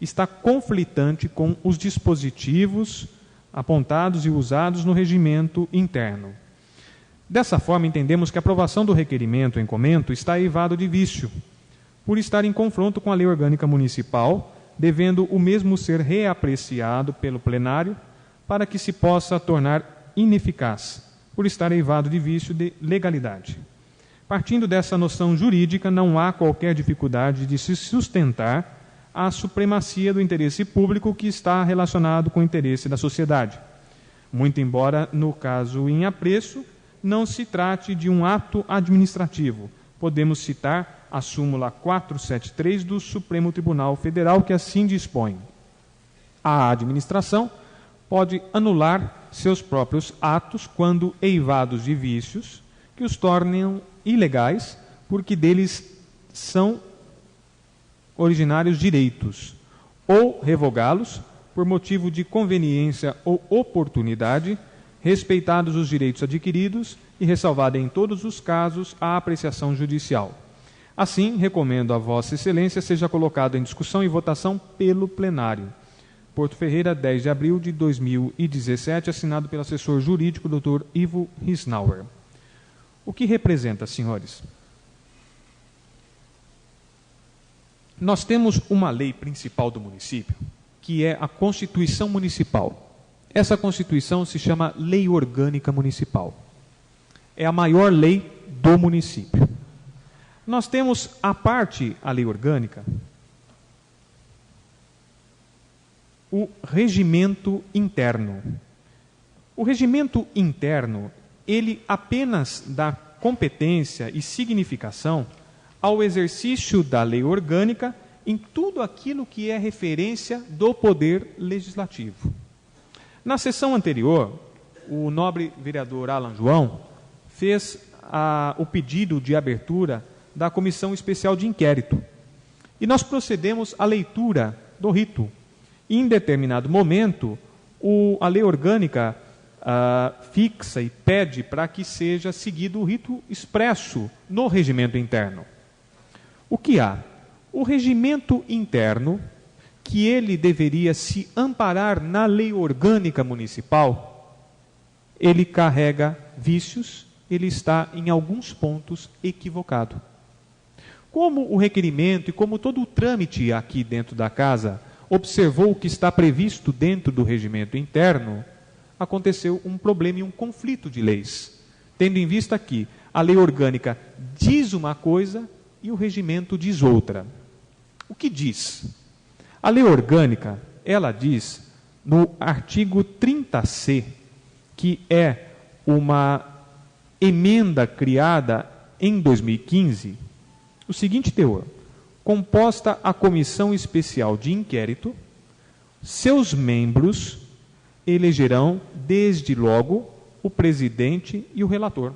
está conflitante com os dispositivos apontados e usados no regimento interno. Dessa forma, entendemos que a aprovação do requerimento em comento está eivado de vício, por estar em confronto com a Lei Orgânica Municipal, devendo o mesmo ser reapreciado pelo plenário para que se possa tornar ineficaz, por estar eivado de vício de legalidade. Partindo dessa noção jurídica, não há qualquer dificuldade de se sustentar a supremacia do interesse público que está relacionado com o interesse da sociedade. Muito embora, no caso em apreço, não se trate de um ato administrativo. Podemos citar a súmula 473 do Supremo Tribunal Federal, que assim dispõe: a administração pode anular seus próprios atos quando eivados de vícios que os tornam ilegais, porque deles são originários direitos, ou revogá-los por motivo de conveniência ou oportunidade, respeitados os direitos adquiridos e ressalvada em todos os casos a apreciação judicial. Assim, recomendo a Vossa Excelência seja colocado em discussão e votação pelo plenário. Porto Ferreira, 10 de abril de 2017, assinado pelo assessor jurídico Dr. Ivo Risnauer. O que representa, senhores? Nós temos uma lei principal do município, que é a Constituição Municipal. Essa Constituição se chama Lei Orgânica Municipal. É a maior lei do município. Nós temos, à parte a lei orgânica, o regimento interno. O regimento interno, ele apenas dá competência e significação ao exercício da lei orgânica em tudo aquilo que é referência do poder legislativo. Na sessão anterior, o nobre vereador Alan João fez o pedido de abertura da Comissão Especial de Inquérito. E nós procedemos à leitura do rito. E, em determinado momento, a lei orgânica fixa e pede para que seja seguido o rito expresso no regimento interno. O que há? O regimento interno, que ele deveria se amparar na lei orgânica municipal, ele carrega vícios, ele está em alguns pontos equivocado. Como o requerimento e como todo o trâmite aqui dentro da casa observou o que está previsto dentro do regimento interno, aconteceu um problema e um conflito de leis, tendo em vista que a lei orgânica diz uma coisa e o regimento diz outra. O que diz? A lei orgânica, ela diz no artigo 30C, que é uma emenda criada em 2015, o seguinte teor: composta a comissão especial de inquérito, seus membros elegerão, desde logo, o presidente e o relator.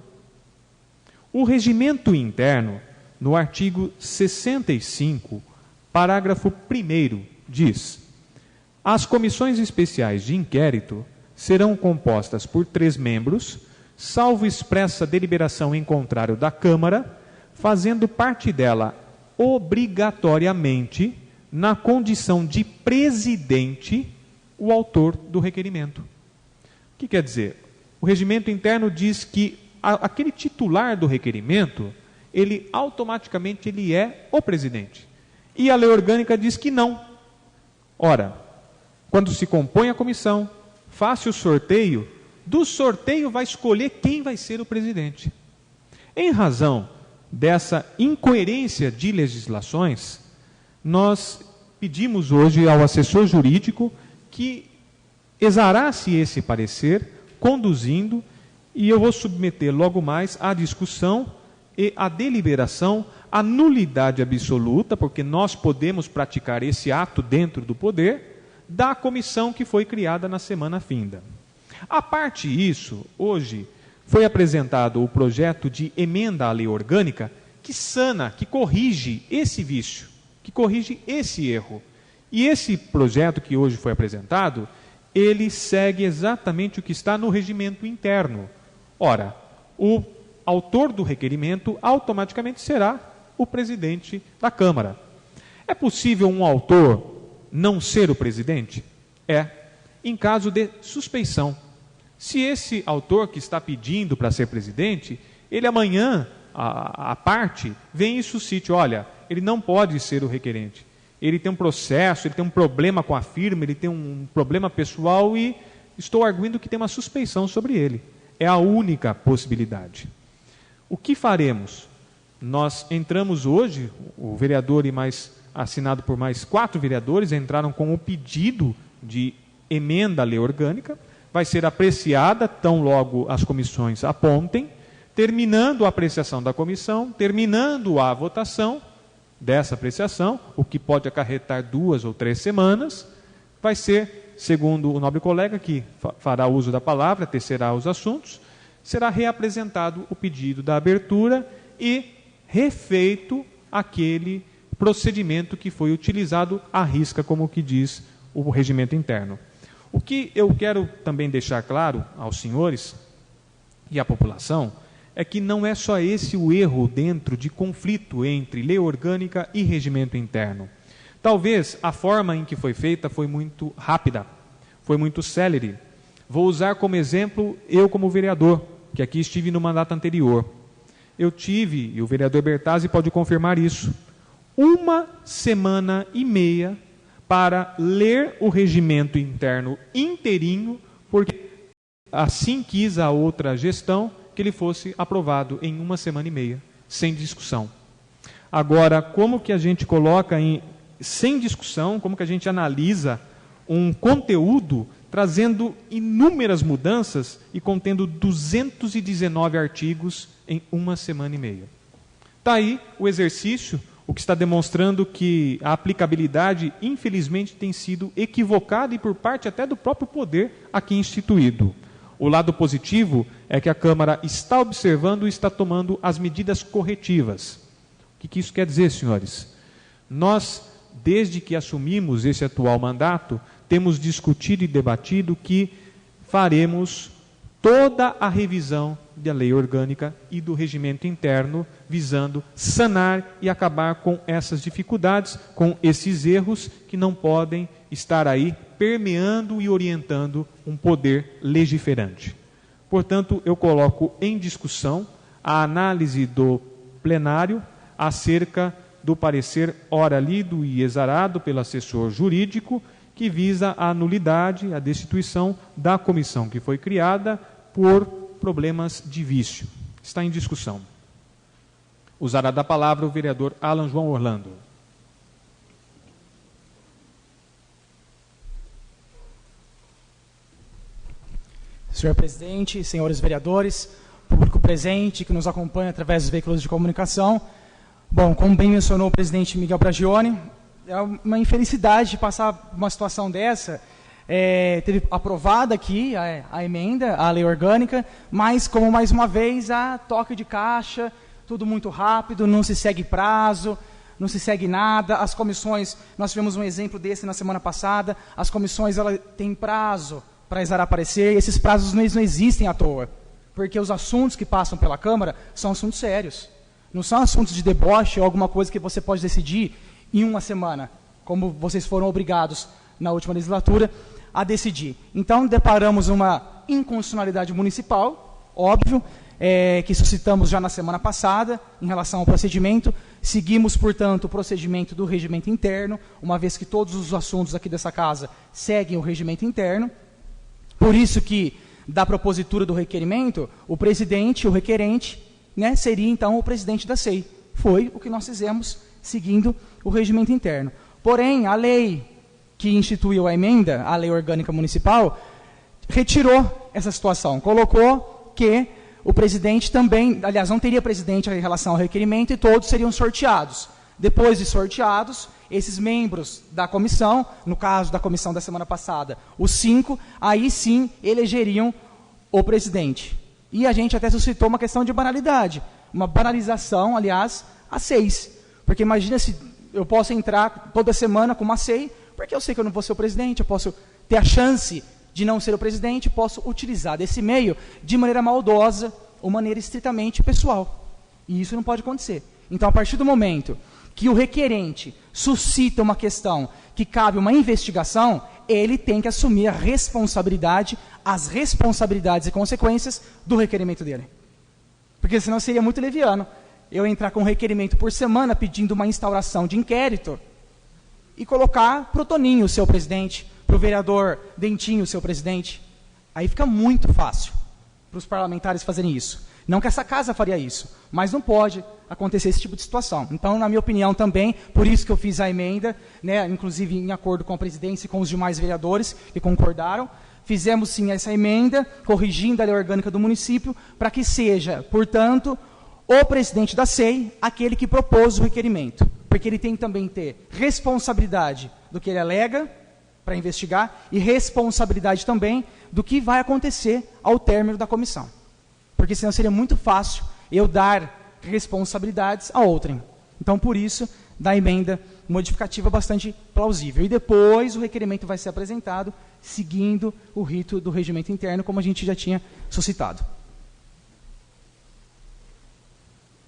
O regimento interno, no artigo 65, parágrafo 1º, diz: as comissões especiais de inquérito serão compostas por 3 membros, salvo expressa deliberação em contrário da Câmara, fazendo parte dela obrigatoriamente, na condição de presidente, o autor do requerimento. O que quer dizer? O regimento interno diz que aquele titular do requerimento, ele automaticamente ele é o presidente. E a lei orgânica diz que não. Ora, quando se compõe a comissão, faça o sorteio, do sorteio vai escolher quem vai ser o presidente. Em razão dessa incoerência de legislações, nós pedimos hoje ao assessor jurídico que exarasse esse parecer, conduzindo, e eu vou submeter logo mais à discussão e à deliberação a nulidade absoluta, porque nós podemos praticar esse ato dentro do poder, da comissão que foi criada na semana finda. À parte isso, hoje foi apresentado o projeto de emenda à lei orgânica que sana, que corrige esse vício, que corrige esse erro. E esse projeto que hoje foi apresentado, ele segue exatamente o que está no regimento interno. Ora, o autor do requerimento automaticamente será o presidente da Câmara. É possível um autor não ser o presidente? É, em caso de suspeição. Se esse autor que está pedindo para ser presidente, ele amanhã, a parte, vem e suscite, olha, ele não pode ser o requerente. Ele tem um processo, ele tem um problema com a firma, ele tem um problema pessoal e estou arguindo que tem uma suspeição sobre ele. É a única possibilidade. O que faremos? Nós entramos hoje, o vereador e mais assinado por mais 4 vereadores entraram com o pedido de emenda à lei orgânica, vai ser apreciada tão logo as comissões apontem, terminando a apreciação da comissão, terminando a votação dessa apreciação, o que pode acarretar 2 ou 3 semanas, vai ser, segundo o nobre colega que fará uso da palavra, tecerá os assuntos, será reapresentado o pedido da abertura e refeito aquele procedimento que foi utilizado à risca, como que diz o regimento interno. O que eu quero também deixar claro aos senhores e à população é que não é só esse o erro dentro de conflito entre lei orgânica e regimento interno. Talvez a forma em que foi feita foi muito rápida, foi muito célere. Vou usar como exemplo eu como vereador, que aqui estive no mandato anterior. Eu tive, e o vereador Bertazzi pode confirmar isso, 1 semana e meia para ler o regimento interno inteirinho, porque assim quis a outra gestão que ele fosse aprovado em 1 semana e meia, sem discussão. Agora, como que a gente coloca sem discussão, como que a gente analisa um conteúdo trazendo inúmeras mudanças e contendo 219 artigos em 1 semana e meia? Está aí o exercício, o que está demonstrando que a aplicabilidade, infelizmente, tem sido equivocada e por parte até do próprio poder aqui instituído. O lado positivo é que a Câmara está observando e está tomando as medidas corretivas. O que isso quer dizer, senhores? Nós, desde que assumimos esse atual mandato, temos discutido e debatido que faremos toda a revisão da lei orgânica e do regimento interno, visando sanar e acabar com essas dificuldades, com esses erros que não podem estar aí permeando e orientando um poder legiferante. Portanto, eu coloco em discussão a análise do plenário acerca do parecer ora lido e exarado pelo assessor jurídico, que visa a nulidade, a destituição da comissão que foi criada por problemas de vício. Está em discussão. Usará da palavra o vereador Alan João Orlando. Senhor presidente, senhores vereadores, público presente que nos acompanha através dos veículos de comunicação. Bom, como bem mencionou o presidente Miguel Bragione, é uma infelicidade passar uma situação dessa. Teve aprovada aqui a emenda, a lei orgânica, mas como mais uma vez a toque de caixa, tudo muito rápido, não se segue prazo, não se segue nada. As comissões, nós tivemos um exemplo desse na semana passada, as comissões têm prazo para exarar parecer, e esses prazos não existem à toa, porque os assuntos que passam pela Câmara são assuntos sérios, não são assuntos de deboche ou alguma coisa que você pode decidir em uma semana, como vocês foram obrigados na última legislatura a decidir. Então, deparamos uma inconstitucionalidade municipal, óbvio, que suscitamos já na semana passada, em relação ao procedimento. Seguimos, portanto, o procedimento do regimento interno, uma vez que todos os assuntos aqui dessa casa seguem o regimento interno. Por isso que, da propositura do requerimento, o presidente, o requerente, né, seria, então, o presidente da SEI. Foi o que nós fizemos, seguindo o regimento interno. Porém, a lei que instituiu a emenda, a lei orgânica municipal, retirou essa situação, colocou que o presidente também, aliás, não teria presidente em relação ao requerimento e todos seriam sorteados. Depois de sorteados, esses membros da comissão, no caso da comissão da semana passada, os 5, aí sim elegeriam o presidente. E a gente até suscitou uma questão de banalidade, uma banalização, aliás, a 6. Porque imagina se eu posso entrar toda semana com uma SEI, porque eu sei que eu não vou ser o presidente, eu posso ter a chance de não ser o presidente, posso utilizar desse meio de maneira maldosa ou maneira estritamente pessoal. E isso não pode acontecer. Então, a partir do momento que o requerente suscita uma questão que cabe uma investigação, ele tem que assumir a responsabilidade, as responsabilidades e consequências do requerimento dele. Porque senão seria muito leviano eu entrar com um requerimento por semana pedindo uma instauração de inquérito e colocar para o Toninho, o seu presidente, para o vereador Dentinho, o seu presidente. Aí fica muito fácil para os parlamentares fazerem isso. Não que essa casa faria isso, mas não pode acontecer esse tipo de situação. Então, na minha opinião também, por isso que eu fiz a emenda, né, inclusive em acordo com a presidência e com os demais vereadores que concordaram, fizemos sim essa emenda, corrigindo a lei orgânica do município, para que seja, portanto, o presidente da SEI aquele que propôs o requerimento, porque ele tem que também ter responsabilidade do que ele alega para investigar e responsabilidade também do que vai acontecer ao término da comissão. Porque senão seria muito fácil eu dar responsabilidades a outrem. Então, por isso, da emenda modificativa bastante plausível. E depois o requerimento vai ser apresentado seguindo o rito do regimento interno, como a gente já tinha suscitado.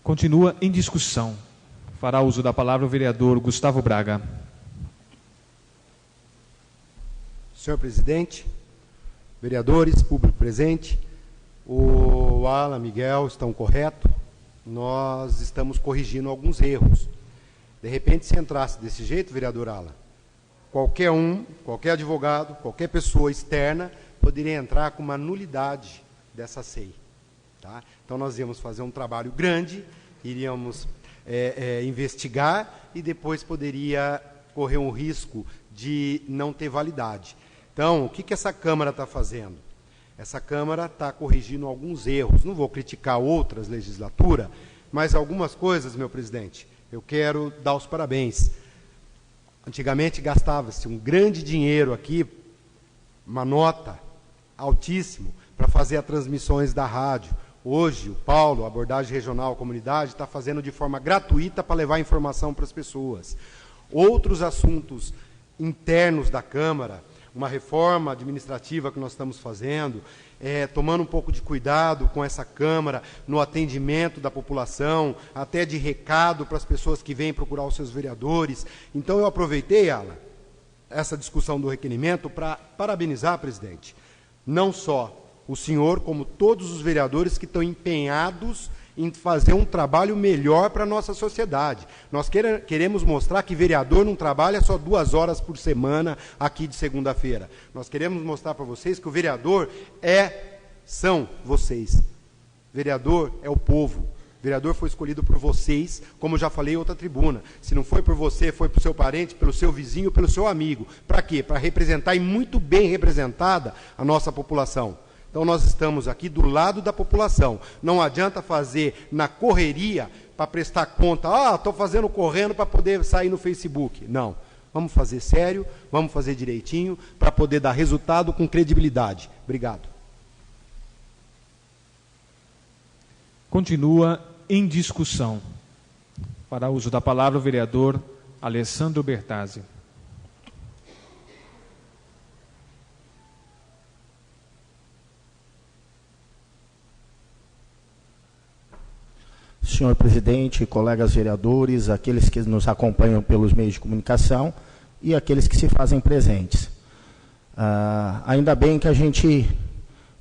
Continua em discussão. Fará uso da palavra o vereador Gustavo Braga. Senhor presidente, vereadores, público presente, o Alan, Miguel estão corretos. Nós estamos corrigindo alguns erros. De repente, se entrasse desse jeito, vereador Alan, qualquer advogado, qualquer pessoa externa poderia entrar com uma nulidade dessa SEI. Tá? Então, nós íamos fazer um trabalho grande, iríamos investigar e depois poderia correr um risco de não ter validade. Então, o que essa Câmara está fazendo? Essa Câmara está corrigindo alguns erros. Não vou criticar outras legislaturas, mas algumas coisas, meu presidente, eu quero dar os parabéns. Antigamente gastava-se um grande dinheiro aqui, uma nota altíssimo, para fazer as transmissões da rádio. Hoje, o Paulo, a abordagem regional à comunidade, está fazendo de forma gratuita para levar informação para as pessoas. Outros assuntos internos da Câmara, uma reforma administrativa que nós estamos fazendo, tomando um pouco de cuidado com essa Câmara no atendimento da população, até de recado para as pessoas que vêm procurar os seus vereadores. Então, eu aproveitei, Alan, essa discussão do requerimento para parabenizar, presidente, não só o senhor, como todos os vereadores que estão empenhados em fazer um trabalho melhor para a nossa sociedade. Nós queremos mostrar que vereador não trabalha só 2 horas por semana aqui de segunda-feira. Nós queremos mostrar para vocês que o vereador são vocês. Vereador é o povo. O vereador foi escolhido por vocês, como já falei em outra tribuna. Se não foi por você, foi por seu parente, pelo seu vizinho, pelo seu amigo. Para quê? Para representar, e muito bem representada, a nossa população. Então, nós estamos aqui do lado da população. Não adianta fazer na correria para prestar conta. Estou fazendo correndo para poder sair no Facebook. Não. Vamos fazer sério, vamos fazer direitinho, para poder dar resultado com credibilidade. Obrigado. Continua em discussão. Para uso da palavra, o vereador Alessandro Bertazzi. Senhor presidente, colegas vereadores, aqueles que nos acompanham pelos meios de comunicação e aqueles que se fazem presentes. Ainda bem que a gente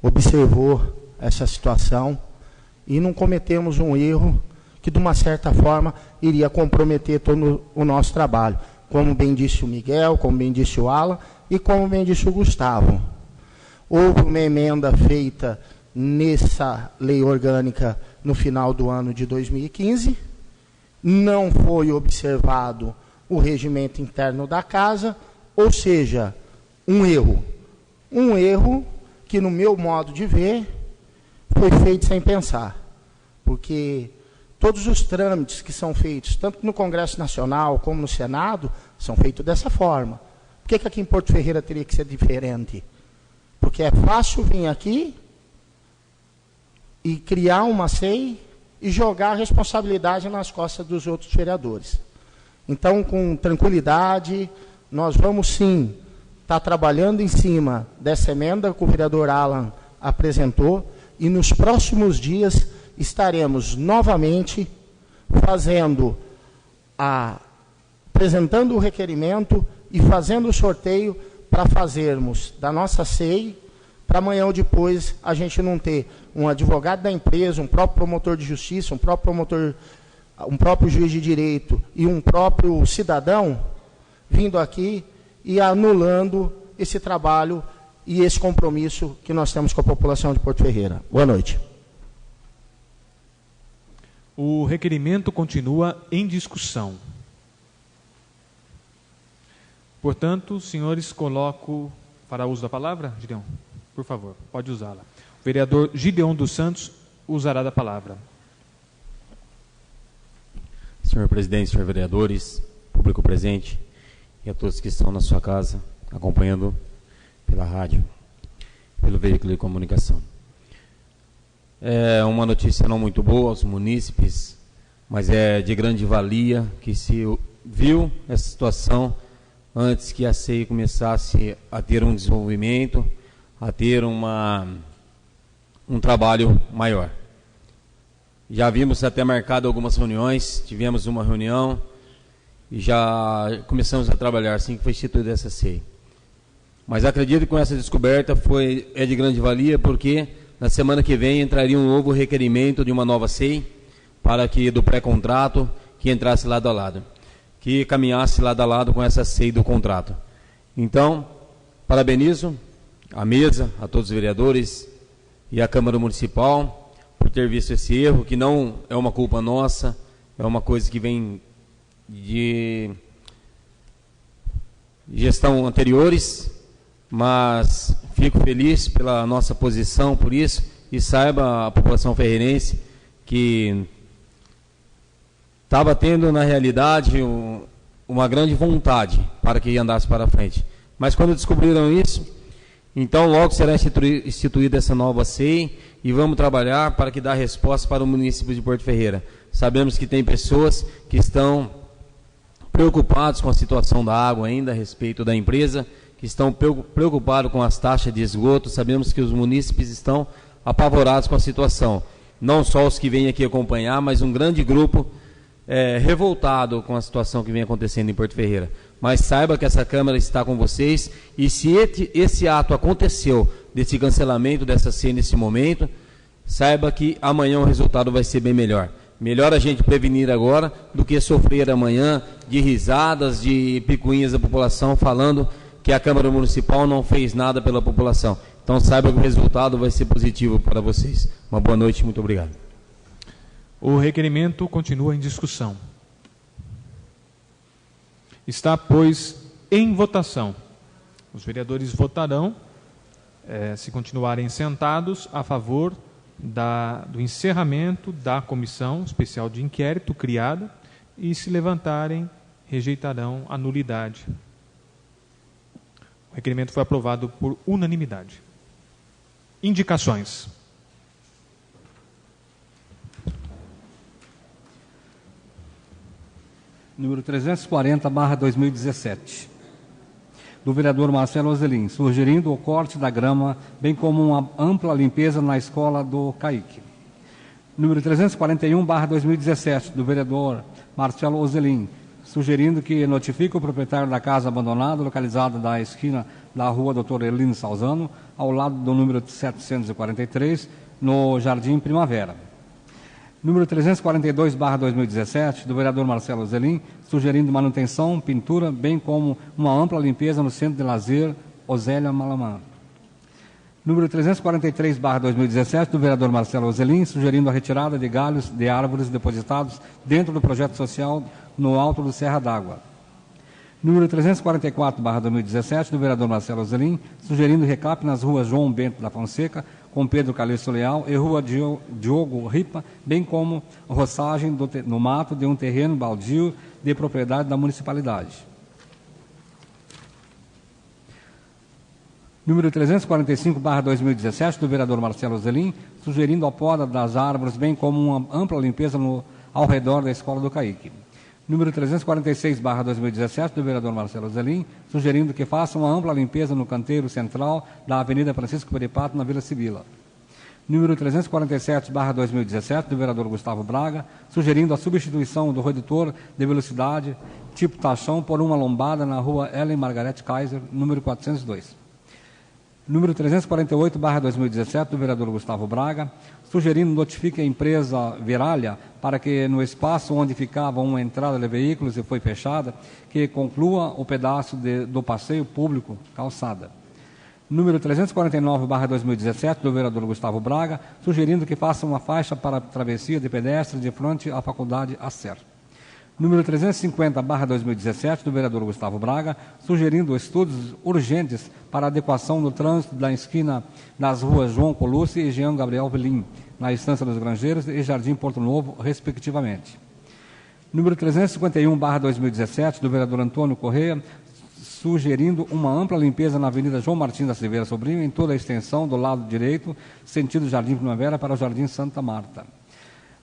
observou essa situação e não cometemos um erro que, de uma certa forma, iria comprometer todo o nosso trabalho. Como bem disse o Miguel, como bem disse o Alan e como bem disse o Gustavo. Houve uma emenda feita nessa lei orgânica no final do ano de 2015, não foi observado o regimento interno da casa, ou seja, um erro que, no meu modo de ver, foi feito sem pensar, porque todos os trâmites que são feitos, tanto no Congresso Nacional como no Senado, são feitos dessa forma. Por que aqui em Porto Ferreira teria que ser diferente? Porque é fácil vir aqui e criar uma SEI e jogar a responsabilidade nas costas dos outros vereadores. Então, com tranquilidade, nós vamos sim estar trabalhando em cima dessa emenda que o vereador Alan apresentou, e nos próximos dias estaremos novamente apresentando o requerimento e fazendo o sorteio para fazermos da nossa SEI, para amanhã ou depois a gente não ter um advogado da empresa, um próprio promotor de justiça, um próprio juiz de direito e um próprio cidadão vindo aqui e anulando esse trabalho e esse compromisso que nós temos com a população de Porto Ferreira. Boa noite. O requerimento continua em discussão. Portanto, senhores, coloco para uso da palavra, Gideon. Por favor, pode usá-la. O vereador Gideon dos Santos usará da palavra. Senhor presidente, senhor vereadores, público presente e a todos que estão na sua casa acompanhando pela rádio, pelo veículo de comunicação. É uma notícia não muito boa aos munícipes, mas é de grande valia que se viu essa situação antes que a SEI começasse a ter um desenvolvimento, a ter um trabalho maior. Já vimos até marcado algumas reuniões, tivemos uma reunião e já começamos a trabalhar assim que foi instituída essa SEI. Mas acredito que com essa descoberta é de grande valia, porque na semana que vem entraria um novo requerimento de uma nova SEI para que do pré-contrato que entrasse lado a lado, que caminhasse lado a lado com essa SEI do contrato. Então, parabenizo a mesa, a todos os vereadores e a Câmara Municipal por ter visto esse erro, que não é uma culpa nossa, é uma coisa que vem de gestão anteriores, mas fico feliz pela nossa posição por isso, e saiba a população ferreirense que estava tendo na realidade uma grande vontade para que andasse para frente, mas quando descobriram isso, então logo será instituída essa nova SEI e vamos trabalhar para que dê resposta para o município de Porto Ferreira. Sabemos que tem pessoas que estão preocupados com a situação da água ainda a respeito da empresa, que estão preocupados com as taxas de esgoto. Sabemos que os munícipes estão apavorados com a situação. Não só os que vêm aqui acompanhar, mas um grande grupo revoltado com a situação que vem acontecendo em Porto Ferreira. Mas saiba que essa Câmara está com vocês, e se esse ato aconteceu, desse cancelamento dessa cena nesse momento, saiba que amanhã o resultado vai ser bem melhor. Melhor a gente prevenir agora do que sofrer amanhã de risadas, de picuinhas da população falando que a Câmara Municipal não fez nada pela população. Então saiba que o resultado vai ser positivo para vocês. Uma boa noite, muito obrigado. O requerimento continua em discussão. Está, pois, em votação. Os vereadores votarão, se continuarem sentados, a favor do encerramento da comissão especial de inquérito criada, e, se levantarem, rejeitarão a nulidade. O requerimento foi aprovado por unanimidade. Indicações. Número 340/2017, do vereador Marcelo Ozelin, sugerindo o corte da grama, bem como uma ampla limpeza na escola do Caique. Número 341/2017, do vereador Marcelo Ozelin, sugerindo que notifique o proprietário da casa abandonada, localizada na esquina da rua Dr. Elino Salzano, ao lado do número 743, no Jardim Primavera. Número 342/2017, do vereador Marcelo Ozelin, sugerindo manutenção, pintura, bem como uma ampla limpeza no Centro de Lazer Osélia Malamã. Número 343/2017, do vereador Marcelo Ozelin, sugerindo a retirada de galhos de árvores depositados dentro do projeto social no alto do Serra d'Água. Número 344/2017, do vereador Marcelo Ozelin, sugerindo recap nas ruas João Bento da Fonseca, com Pedro Calixto Leal, e rua Diogo Ripa, bem como roçagem no mato de um terreno baldio de propriedade da municipalidade. Número 345/2017, do vereador Marcelo Ozelin, sugerindo a poda das árvores, bem como uma ampla limpeza ao redor da escola do Caique. Número 346/2017, do vereador Marcelo Ozelin, sugerindo que faça uma ampla limpeza no canteiro central da Avenida Francisco Peripato, na Vila Sibila. Número 347/2017, do vereador Gustavo Braga, sugerindo a substituição do redutor de velocidade tipo tachão por uma lombada na rua Ellen Margarete Kaiser, número 402. Número 348/2017, do vereador Gustavo Braga, sugerindo notifique a empresa Viralha para que, no espaço onde ficava uma entrada de veículos e foi fechada, que conclua o pedaço do passeio público calçada. Número 349/2017, do vereador Gustavo Braga, sugerindo que faça uma faixa para travessia de pedestres de frente à Faculdade Acer. Número 350/2017, do vereador Gustavo Braga, sugerindo estudos urgentes para a adequação do trânsito da esquina das ruas João Colucci e Jean Gabriel Velim, na Estância dos Granjeiros e Jardim Porto Novo, respectivamente. Número 351/2017, do vereador Antônio Correia, sugerindo uma ampla limpeza na Avenida João Martins da Silveira Sobrinho, em toda a extensão do lado direito, sentido Jardim Primavera para o Jardim Santa Marta.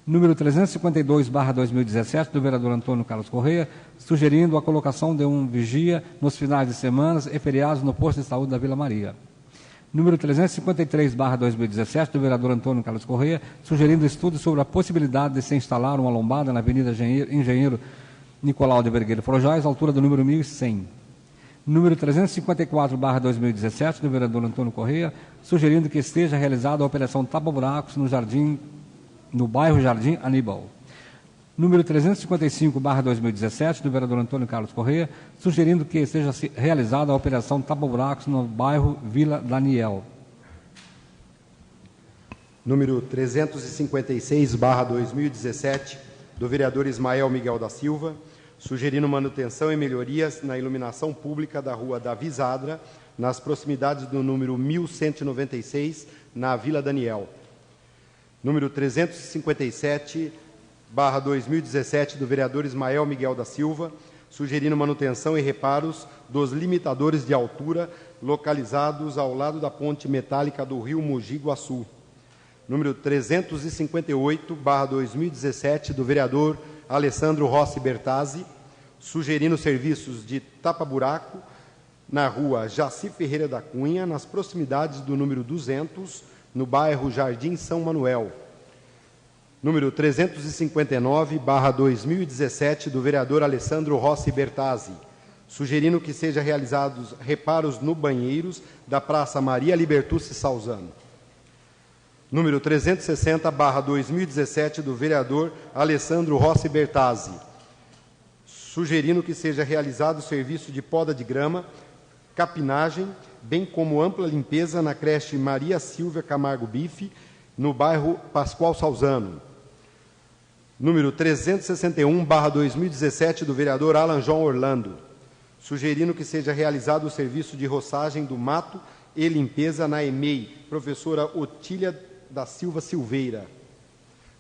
Número 352/2017, do vereador Antônio Carlos Correia, sugerindo a colocação de um vigia nos finais de semana e feriados no posto de saúde da Vila Maria. Número 353/2017, do vereador Antônio Carlos Correia, sugerindo estudos sobre a possibilidade de se instalar uma lombada na Avenida Engenheiro Nicolau de Vergueiro Frojais, altura do número 1100. Número 354/2017, do vereador Antônio Correia, sugerindo que esteja realizada a operação tapa-buracos no bairro Jardim Aníbal. Número 355/2017, do vereador Antônio Carlos Correia, sugerindo que seja realizada a operação tapa-buracos no bairro Vila Daniel. Número 356/2017, do vereador Ismael Miguel da Silva, sugerindo manutenção e melhorias na iluminação pública da rua Davi Zadra, nas proximidades do número 1196, na Vila Daniel. Número 357/2017, do vereador Ismael Miguel da Silva, sugerindo manutenção e reparos dos limitadores de altura localizados ao lado da ponte metálica do rio Mogi Guaçu. Número 358/2017, do vereador Alessandro Rossi Bertazzi, sugerindo serviços de tapa-buraco na rua Jaci Ferreira da Cunha, nas proximidades do número 200, no bairro Jardim São Manuel. Número 359/2017, do vereador Alessandro Rossi Bertazzi, sugerindo que sejam realizados reparos no banheiros da Praça Maria Libertucci Salzano. Número 360/2017, do vereador Alessandro Rossi Bertazzi, sugerindo que seja realizado o serviço de poda de grama, capinagem, bem como ampla limpeza na creche Maria Silvia Camargo Bife, no bairro Pascoal Salzano. Número 361/2017, do vereador Alan João Orlando, sugerindo que seja realizado o serviço de roçagem do mato e limpeza na EMEI, professora Otília da Silva Silveira,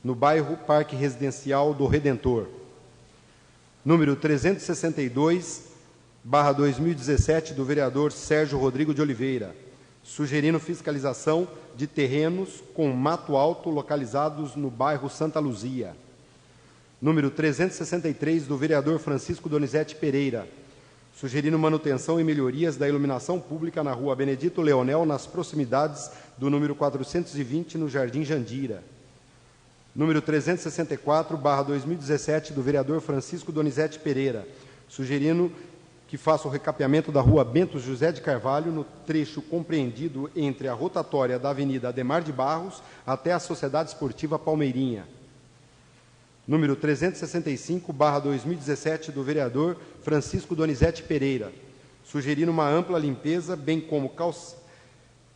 no bairro Parque Residencial do Redentor. Número 362/2017, do vereador Sérgio Rodrigo de Oliveira, sugerindo fiscalização de terrenos com mato alto localizados no bairro Santa Luzia. Número 363, do vereador Francisco Donizete Pereira, sugerindo manutenção e melhorias da iluminação pública na rua Benedito Leonel, nas proximidades do número 420, no Jardim Jandira. Número 364/2017, do vereador Francisco Donizete Pereira, sugerindo que faça o recapeamento da rua Bento José de Carvalho, no trecho compreendido entre a rotatória da Avenida Ademar de Barros até a Sociedade Esportiva Palmeirinha. Número 365/2017, do vereador Francisco Donizete Pereira, sugerindo uma ampla limpeza, bem como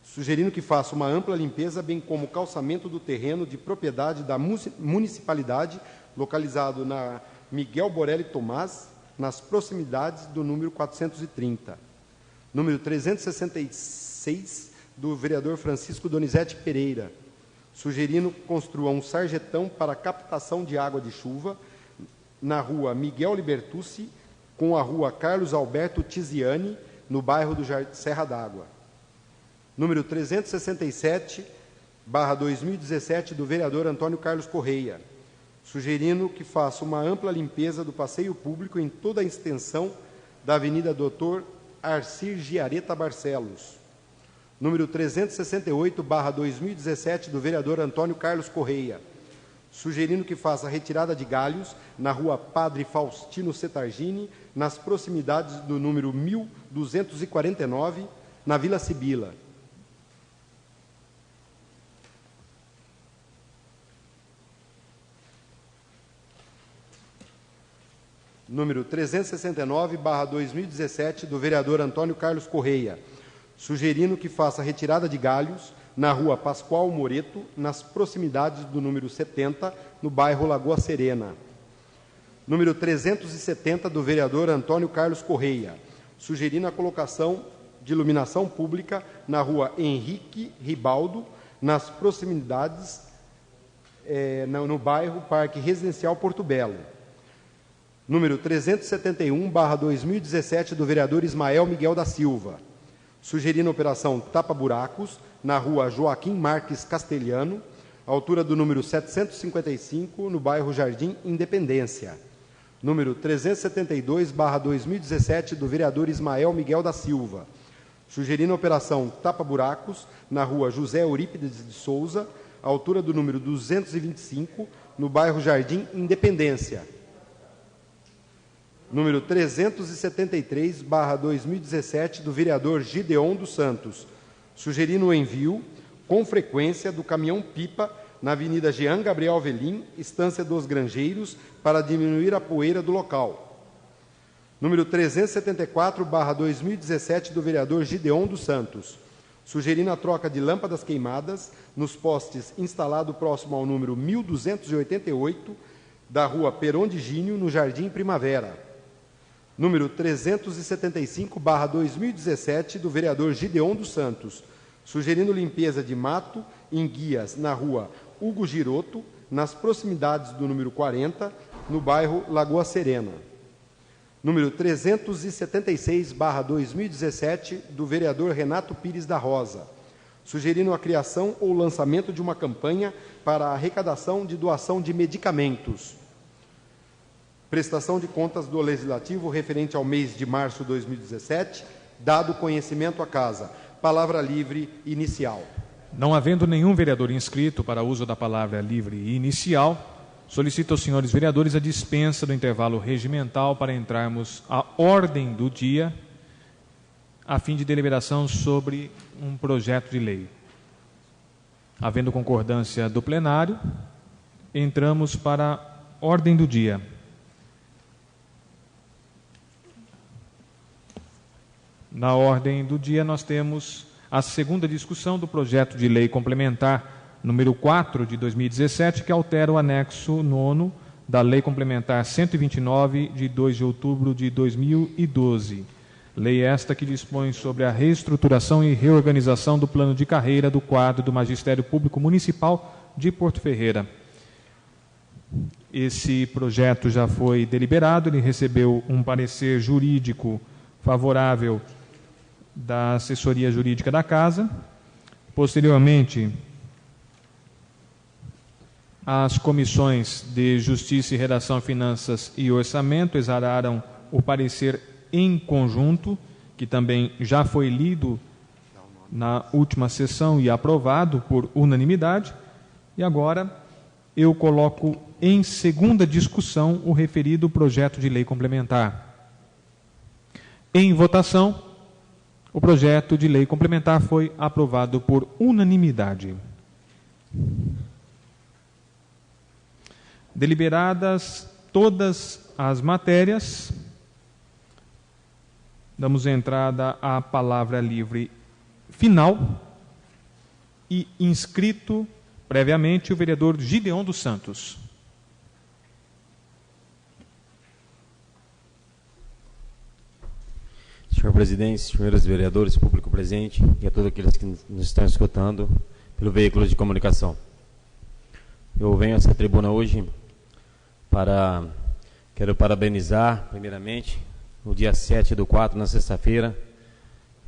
sugerindo que faça uma ampla limpeza, bem como calçamento do terreno de propriedade da municipalidade, localizado na Miguel Borelli Tomás, nas proximidades do número 430. Número 366, do vereador Francisco Donizete Pereira, sugerindo que construa um sarjetão para captação de água de chuva na rua Miguel Libertucci, com a rua Carlos Alberto Tiziani, no bairro do Serra d'Água. Número 367/2017, do vereador Antônio Carlos Correia, sugerindo que faça uma ampla limpeza do passeio público em toda a extensão da Avenida Doutor Arcir Giareta Barcelos. Número 368/2017, do vereador Antônio Carlos Correia, sugerindo que faça a retirada de galhos na rua Padre Faustino Setargini, nas proximidades do número 1249, na Vila Sibila. Número 369/2017, do vereador Antônio Carlos Correia, sugerindo que faça a retirada de galhos na rua Pascoal Moreto, nas proximidades do número 70, no bairro Lagoa Serena. Número 370, do vereador Antônio Carlos Correia, sugerindo a colocação de iluminação pública na rua Henrique Ribaldo, nas proximidades, no bairro Parque Residencial Porto Belo. Número 371/2017, do vereador Ismael Miguel da Silva, sugerindo a operação tapa-buracos na rua Joaquim Marques Castelhano, altura do número 755, no bairro Jardim Independência. Número 372/2017, do vereador Ismael Miguel da Silva, sugerindo a operação tapa-buracos na rua José Eurípides de Souza, altura do número 225, no bairro Jardim Independência. Número 373/2017, do vereador Gideon dos Santos, sugerindo o envio, com frequência, do caminhão-pipa na Avenida Jean Gabriel Avelim, Estância dos Granjeiros, para diminuir a poeira do local. Número 374/2017, do vereador Gideon dos Santos, sugerindo a troca de lâmpadas queimadas nos postes instalado próximo ao número 1288 da rua Peron de Gínio, no Jardim Primavera. Número 375/2017, do vereador Gideon dos Santos, sugerindo limpeza de mato em guias na rua Hugo Giroto, nas proximidades do número 40, no bairro Lagoa Serena. Número 376/2017, do vereador Renato Pires da Rosa, sugerindo a criação ou lançamento de uma campanha para a arrecadação de doação de medicamentos. Prestação de contas do Legislativo referente ao mês de março de 2017 dado conhecimento à casa. Palavra livre inicial. Não havendo nenhum vereador inscrito para uso da palavra livre inicial, solicito aos senhores vereadores a dispensa do intervalo regimental para entrarmos à ordem do dia, a fim de deliberação sobre um projeto de lei. Havendo concordância do plenário, entramos para a ordem do dia. Na ordem do dia, nós temos a segunda discussão do projeto de lei complementar número 4 de 2017, que altera o anexo 9º da Lei Complementar 129, de 2 de outubro de 2012. Lei esta que dispõe sobre a reestruturação e reorganização do plano de carreira do quadro do Magistério Público Municipal de Porto Ferreira. Esse projeto já foi deliberado, ele recebeu um parecer jurídico favorável da assessoria jurídica da Casa. Posteriormente, as comissões de Justiça e Redação, Finanças e Orçamento exararam o parecer em conjunto, que também já foi lido na última sessão e aprovado por unanimidade. E agora eu coloco em segunda discussão o referido projeto de lei complementar. Em votação, o projeto de lei complementar foi aprovado por unanimidade. Deliberadas todas as matérias, damos entrada à palavra livre final e inscrito previamente o vereador Gideon dos Santos. Senhor presidente, senhores vereadores, público presente e a todos aqueles que nos estão escutando pelo veículo de comunicação. Eu venho a essa tribuna hoje quero parabenizar, primeiramente, no dia 7/4, na sexta-feira,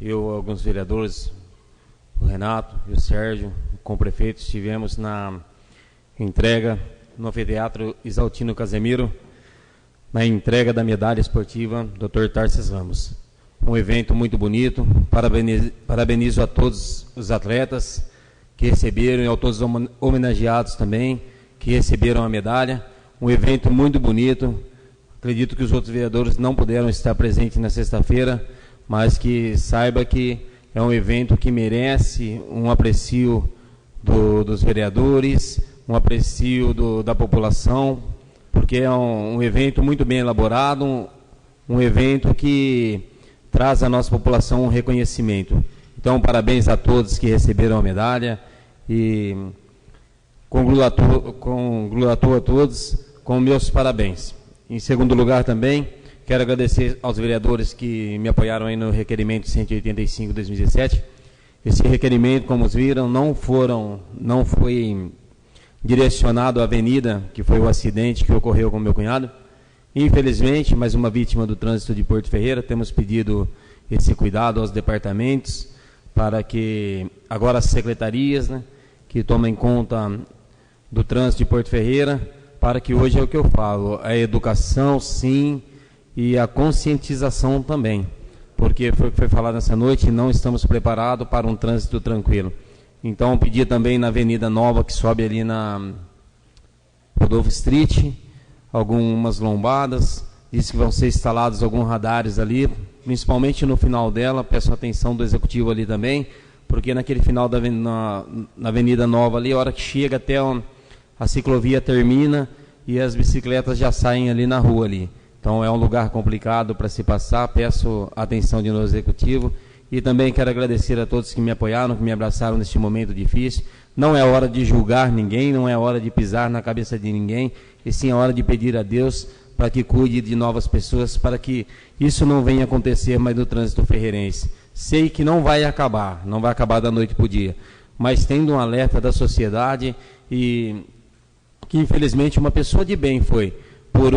eu, alguns vereadores, o Renato e o Sérgio, com o prefeito, estivemos na entrega no anfiteatro Isaltino Casemiro, na entrega da medalha esportiva Dr. Tarsis Ramos. Um evento muito bonito, parabenizo a todos os atletas que receberam e a todos os homenageados também, que receberam a medalha. Um evento muito bonito. Acredito que os outros vereadores não puderam estar presentes na sexta-feira, mas que saiba que é um evento que merece um aprecio dos vereadores, um aprecio da população, porque é um evento muito bem elaborado, um evento que traz à nossa população um reconhecimento. Então, parabéns a todos que receberam a medalha e congratulo a todos com meus parabéns. Em segundo lugar também, quero agradecer aos vereadores que me apoiaram aí no requerimento 185/2017. Esse requerimento, como vocês viram, não foi direcionado à avenida, que foi o acidente que ocorreu com meu cunhado. Infelizmente, mais uma vítima do trânsito de Porto Ferreira. Temos pedido esse cuidado aos departamentos, para que agora as secretarias, que tomem conta do trânsito de Porto Ferreira, para que hoje é o que eu falo, a educação sim e a conscientização também, porque foi o que foi falado nessa noite, não estamos preparados para um trânsito tranquilo. Então, pedi também na Avenida Nova, que sobe ali na Rodolfo Street, algumas lombadas, disse que vão ser instalados alguns radares ali, principalmente no final dela. Peço a atenção do executivo ali também, porque naquele final na Avenida Nova ali, a hora que chega até a ciclovia termina e as bicicletas já saem ali na rua ali. Então é um lugar complicado para se passar. Peço a atenção de novo executivo e também quero agradecer a todos que me apoiaram, que me abraçaram neste momento difícil. Não é hora de julgar ninguém, não é hora de pisar na cabeça de ninguém, e sim é hora de pedir a Deus para que cuide de novas pessoas, para que isso não venha acontecer mais no trânsito ferreirense. Sei que não vai acabar da noite para o dia, mas tendo um alerta da sociedade e que infelizmente uma pessoa de bem foi por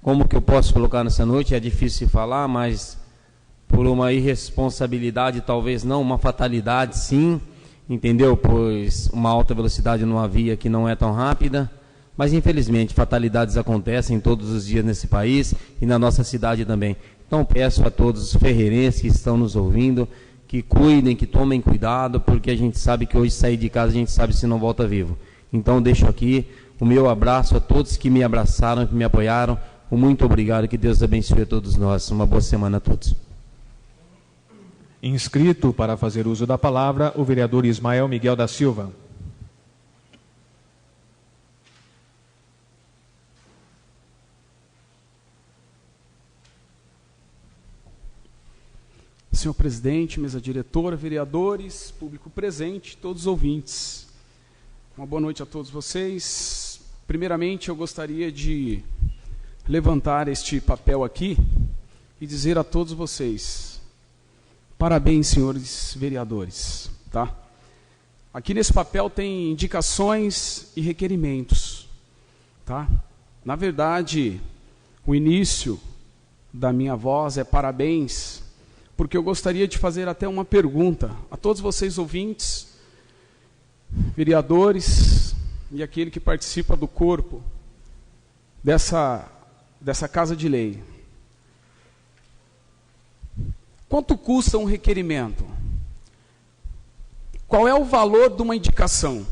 como que eu posso colocar nessa noite, é difícil falar, mas por uma irresponsabilidade, talvez não, uma fatalidade sim, entendeu? Pois uma alta velocidade numa via que não é tão rápida, mas infelizmente fatalidades acontecem todos os dias nesse país e na nossa cidade também. Então peço a todos os ferreirenses que estão nos ouvindo, que cuidem, que tomem cuidado, porque a gente sabe que hoje sair de casa, a gente sabe se não volta vivo. Então deixo aqui o meu abraço a todos que me abraçaram, que me apoiaram. Um muito obrigado, que Deus abençoe a todos nós. Uma boa semana a todos. Inscrito para fazer uso da palavra, o vereador Ismael Miguel da Silva. Senhor presidente, mesa diretora, vereadores, público presente, todos os ouvintes. Uma boa noite a todos vocês. Primeiramente, eu gostaria de levantar este papel aqui e dizer a todos vocês: parabéns, senhores vereadores, tá? Aqui nesse papel tem indicações e requerimentos, tá? Na verdade, o início da minha voz é parabéns, porque eu gostaria de fazer até uma pergunta a todos vocês ouvintes, vereadores e aquele que participa do corpo dessa Casa de Lei. Quanto custa um requerimento? Qual é o valor de uma indicação?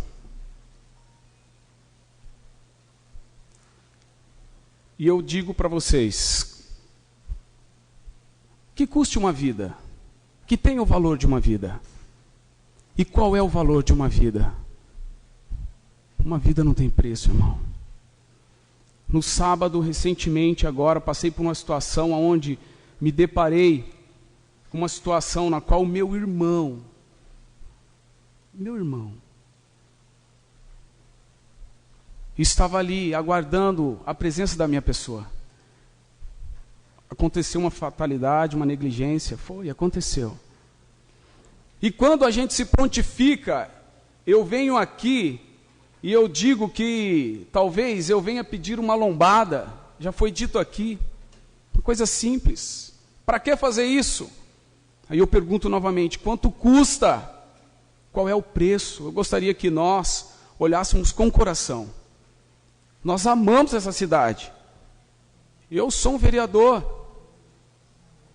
E eu digo para vocês, que custe uma vida, que tenha o valor de uma vida. E qual é o valor de uma vida? Uma vida não tem preço, irmão. No sábado, recentemente, agora, passei por uma situação onde me deparei com uma situação na qual o meu irmão, estava ali aguardando a presença da minha pessoa. Aconteceu uma fatalidade, uma negligência, aconteceu. E quando a gente se prontifica, eu venho aqui e eu digo que talvez eu venha pedir uma lombada, já foi dito aqui, uma coisa simples. Para que fazer isso? Aí eu pergunto novamente, quanto custa? Qual é o preço? Eu gostaria que nós olhássemos com o coração. Nós amamos essa cidade. Eu sou um vereador.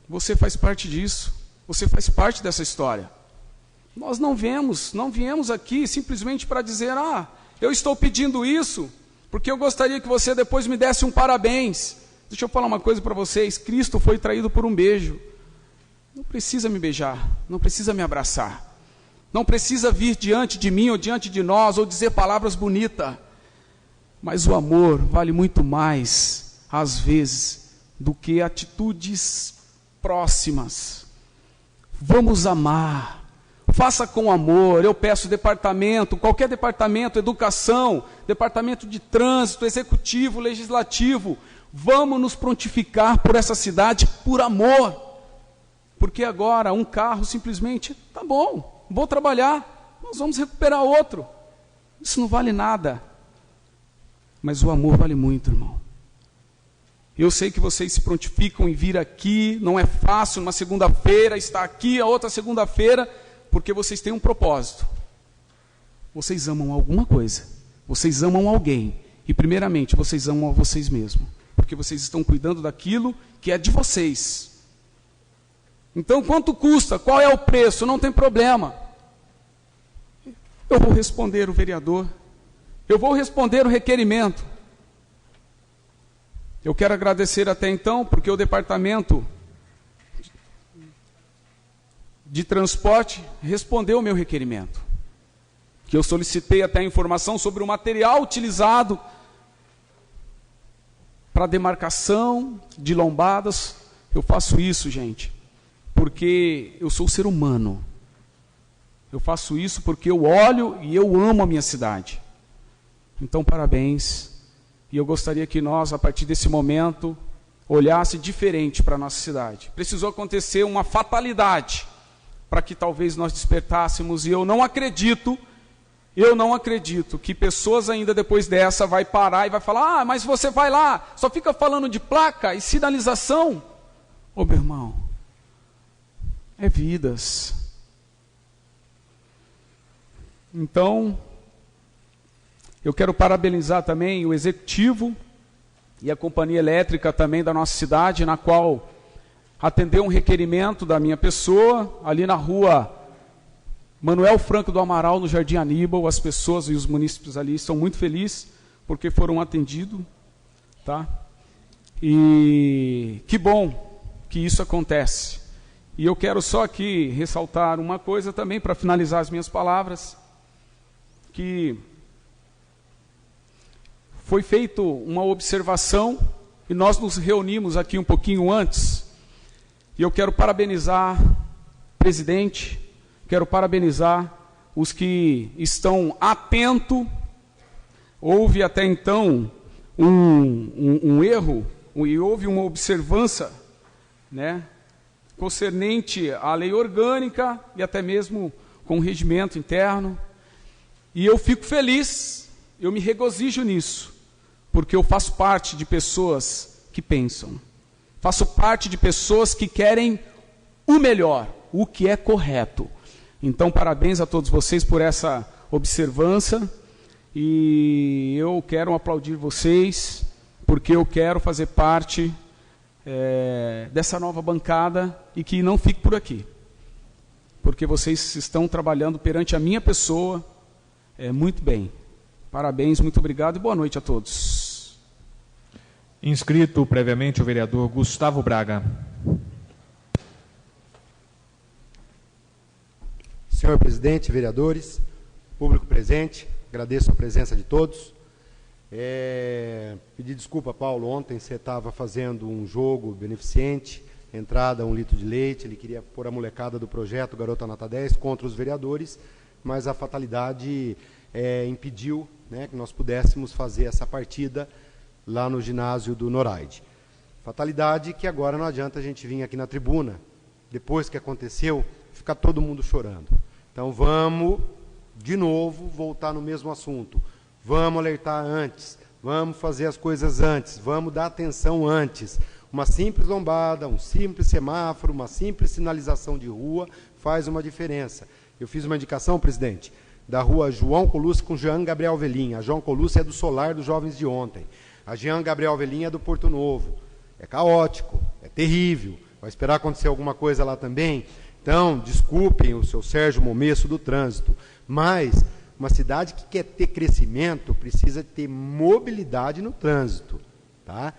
Você faz parte disso. Você faz parte dessa história. Nós não viemos aqui simplesmente para dizer, eu estou pedindo isso, porque eu gostaria que você depois me desse um parabéns. Deixa eu falar uma coisa para vocês, Cristo foi traído por um beijo. Não precisa me beijar, não precisa me abraçar, não precisa vir diante de mim ou diante de nós, ou dizer palavras bonitas, mas o amor vale muito mais, às vezes, do que atitudes próximas. Vamos amar, faça com amor. Eu peço departamento, qualquer departamento, educação, departamento de trânsito, executivo, legislativo, vamos nos prontificar por essa cidade por amor. Porque agora um carro simplesmente, tá bom, vou trabalhar, nós vamos recuperar outro. Isso não vale nada. Mas o amor vale muito, irmão. Eu sei que vocês se prontificam em vir aqui, não é fácil, uma segunda-feira, estar aqui, a outra segunda-feira, porque vocês têm um propósito. Vocês amam alguma coisa, vocês amam alguém, e primeiramente vocês amam a vocês mesmos, porque vocês estão cuidando daquilo que é de vocês. Então, quanto custa? Qual é o preço? Não tem problema. Eu vou responder o vereador, eu vou responder o requerimento. Eu quero agradecer até então, porque o departamento de transporte respondeu o meu requerimento, que eu solicitei até informação sobre o material utilizado para demarcação de lombadas. Eu faço isso, gente, porque eu sou ser humano. Eu faço isso porque eu olho e eu amo a minha cidade. Então, parabéns. E eu gostaria que nós, a partir desse momento, olhasse diferente para a nossa cidade. Precisou acontecer uma fatalidade para que talvez nós despertássemos. E eu não acredito que pessoas ainda depois dessa vai parar e vai falar, mas você vai lá, só fica falando de placa e sinalização. Ô, meu irmão, é vidas. Então, eu quero parabenizar também o executivo e a companhia elétrica também da nossa cidade, na qual atender um requerimento da minha pessoa, ali na rua Manuel Franco do Amaral, no Jardim Aníbal. As pessoas e os munícipes ali estão muito felizes porque foram atendidos, tá? E que bom que isso acontece. E eu quero só aqui ressaltar uma coisa também, para finalizar as minhas palavras, que foi feita uma observação, e nós nos reunimos aqui um pouquinho antes, e eu quero parabenizar o presidente, quero parabenizar os que estão atentos. Houve até então um erro, e houve uma observância, né, concernente à lei orgânica e até mesmo com o regimento interno. E eu fico feliz, eu me regozijo nisso, porque eu faço parte de pessoas que pensam, faço parte de pessoas que querem o melhor, o que é correto. Então, parabéns a todos vocês por essa observância, e eu quero aplaudir vocês, porque eu quero fazer parte dessa nova bancada, e que não fique por aqui, porque vocês estão trabalhando perante a minha pessoa muito bem. Parabéns, muito obrigado e boa noite a todos. Inscrito previamente o vereador Gustavo Braga. Senhor presidente, vereadores, público presente, agradeço a presença de todos. Pedir desculpa, Paulo, ontem você estava fazendo um jogo beneficente, entrada 1 litro de leite, ele queria pôr a molecada do projeto Garota Nota 10 contra os vereadores, mas a fatalidade impediu, né, que nós pudéssemos fazer essa partida lá no ginásio do Noraide. Fatalidade que agora não adianta a gente vir aqui na tribuna, depois que aconteceu, ficar todo mundo chorando. Então vamos, de novo, voltar no mesmo assunto. Vamos alertar antes, vamos fazer as coisas antes, vamos dar atenção antes. Uma simples lombada, um simples semáforo, uma simples sinalização de rua faz uma diferença. Eu fiz uma indicação, presidente, da rua João Colucci com Jean Gabriel Velim. A João Colucci é do Solar dos Jovens de ontem. A Jean Gabriel Velim é do Porto Novo. É caótico, é terrível. Vai esperar acontecer alguma coisa lá também? Então, desculpem o seu Sérgio Momesso do trânsito, mas uma cidade que quer ter crescimento precisa ter mobilidade no trânsito, tá?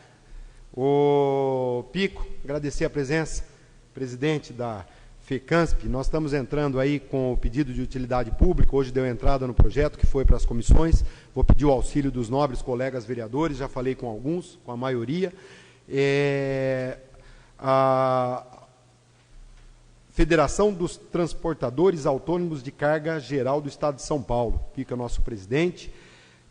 O Pico, agradecer a presença, presidente da FECANSP. Nós estamos entrando aí com o pedido de utilidade pública, hoje deu entrada no projeto, que foi para as comissões. Vou pedir o auxílio dos nobres colegas vereadores, já falei com alguns, com a maioria. A Federação dos Transportadores Autônomos de Carga Geral do Estado de São Paulo, fica nosso presidente.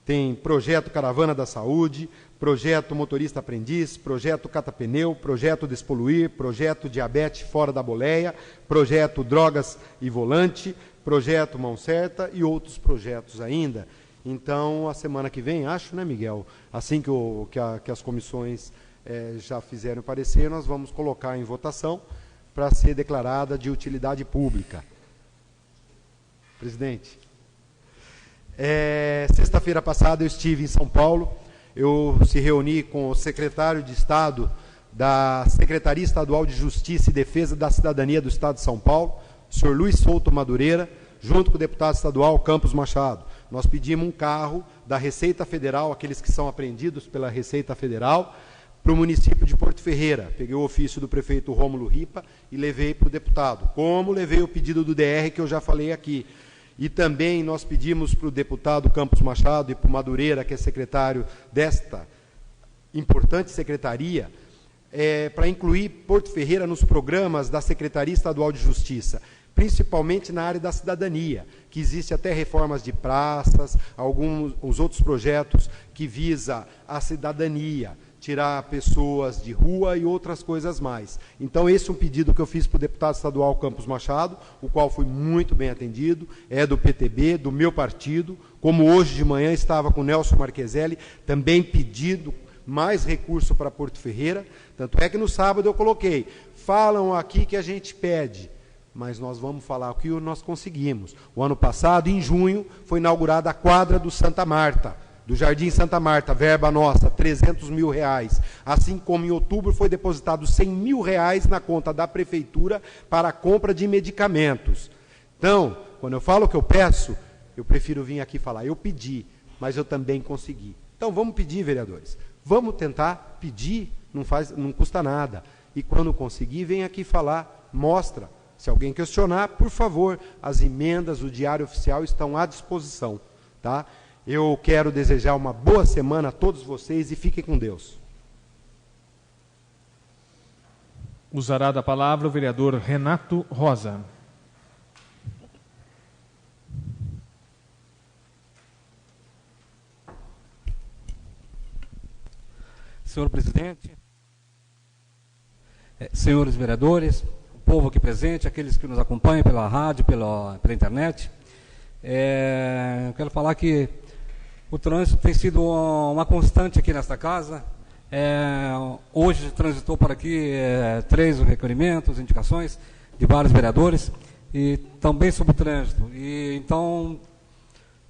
Tem projeto Caravana da Saúde, projeto Motorista Aprendiz, projeto Catapneu, projeto Despoluir, projeto Diabetes Fora da Boleia, projeto Drogas e Volante, projeto Mão Certa e outros projetos ainda. Então, a semana que vem, acho, né, Miguel? Assim que as comissões já fizeram parecer, nós vamos colocar em votação para ser declarada de utilidade pública. Presidente, sexta-feira passada eu estive em São Paulo, eu se reuni com o secretário de Estado da Secretaria Estadual de Justiça e Defesa da Cidadania do Estado de São Paulo, o senhor Luiz Souto Madureira, junto com o deputado estadual Campos Machado. Nós pedimos um carro da Receita Federal, aqueles que são apreendidos pela Receita Federal, para o município de Porto Ferreira. Peguei o ofício do prefeito Rômulo Ripa e levei para o deputado, como levei o pedido do DR, que eu já falei aqui. E também nós pedimos para o deputado Campos Machado e para o Madureira, que é secretário desta importante secretaria, para incluir Porto Ferreira nos programas da Secretaria Estadual de Justiça, principalmente na área da cidadania, que existe até reformas de praças, os outros projetos que visa a cidadania, tirar pessoas de rua e outras coisas mais. Então, esse é um pedido que eu fiz para o deputado estadual Campos Machado, o qual foi muito bem atendido, é do PTB, do meu partido, como hoje de manhã estava com o Nelson Marqueselli, também pedido mais recurso para Porto Ferreira, tanto é que no sábado eu coloquei, falam aqui que a gente pede, mas nós vamos falar o que nós conseguimos. O ano passado, em junho, foi inaugurada a quadra do Santa Marta, Do Jardim Santa Marta, verba nossa, R$300 mil. Assim como em outubro foi depositado R$100 mil na conta da Prefeitura para a compra de medicamentos. Então, quando eu falo que eu peço, eu prefiro vir aqui falar, eu pedi, mas eu também consegui. Então, vamos pedir, vereadores. Vamos tentar pedir, não custa nada. E quando conseguir, vem aqui falar, mostra. Se alguém questionar, por favor, as emendas, o Diário Oficial estão à disposição. Tá? Eu quero desejar uma boa semana a todos vocês e fiquem com Deus. Usará da palavra o vereador Renato Rosa. Senhor presidente, senhores vereadores, o povo aqui presente, aqueles que nos acompanham pela rádio, pela internet, eu quero falar que o trânsito tem sido uma constante aqui nesta casa. Hoje transitou por aqui 3 requerimentos, indicações de vários vereadores, e também sobre o trânsito. E, então,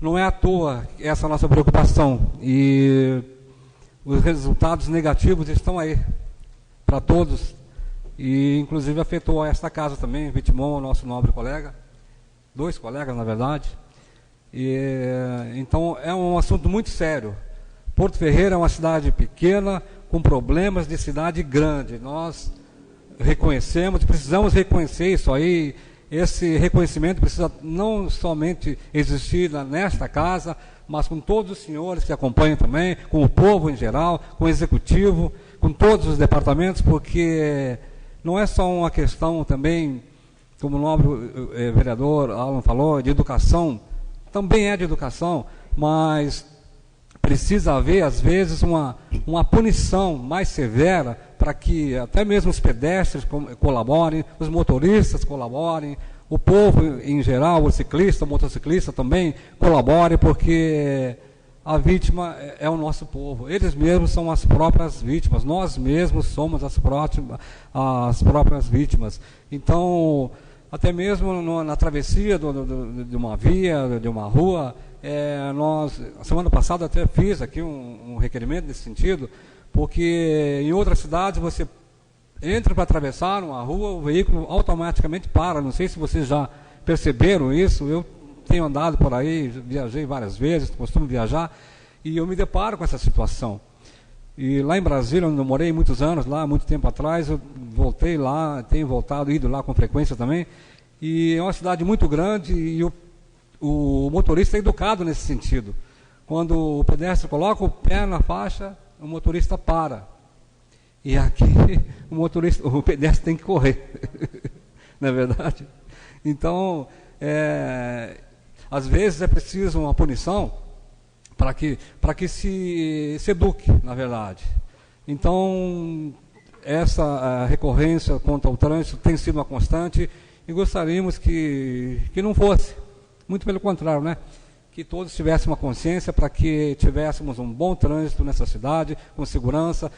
não é à toa essa nossa preocupação. E os resultados negativos estão aí para todos, e inclusive afetou esta casa também, vitimou o nosso nobre colega, 2 colegas na verdade. Então é um assunto muito sério. Porto Ferreira é uma cidade pequena, com problemas de cidade grande. Nós reconhecemos, precisamos reconhecer isso aí. Esse reconhecimento precisa não somente existir nesta casa, mas com todos os senhores que acompanham também, com o povo em geral, com o executivo, com todos os departamentos, porque não é só uma questão também, como o nobre vereador Alan falou, de educação. Também é de educação, mas precisa haver, às vezes, uma punição mais severa para que até mesmo os pedestres colaborem, os motoristas colaborem, o povo em geral, o ciclista, o motociclista também colabore, porque a vítima é o nosso povo. Eles mesmos são as próprias vítimas, nós mesmos somos as próprias vítimas. Então, até mesmo na travessia de uma via, de uma rua, nós, semana passada até fiz aqui um requerimento nesse sentido, porque em outras cidades você entra para atravessar uma rua, o veículo automaticamente para. Não sei se vocês já perceberam isso. Eu tenho andado por aí, viajei várias vezes, costumo viajar, e eu me deparo com essa situação. E lá em Brasília, onde eu morei muitos anos, lá muito tempo atrás, eu voltei lá, tenho voltado, ido lá com frequência também, e é uma cidade muito grande, e o motorista é educado nesse sentido. Quando o pedestre coloca o pé na faixa, o motorista para. E aqui o pedestre tem que correr, não é verdade? Então, às vezes é preciso uma punição para que se eduque, na verdade. Então, essa recorrência contra o trânsito tem sido uma constante, e gostaríamos que não fosse. Muito pelo contrário, né? Que todos tivessem uma consciência para que tivéssemos um bom trânsito nessa cidade, com segurança,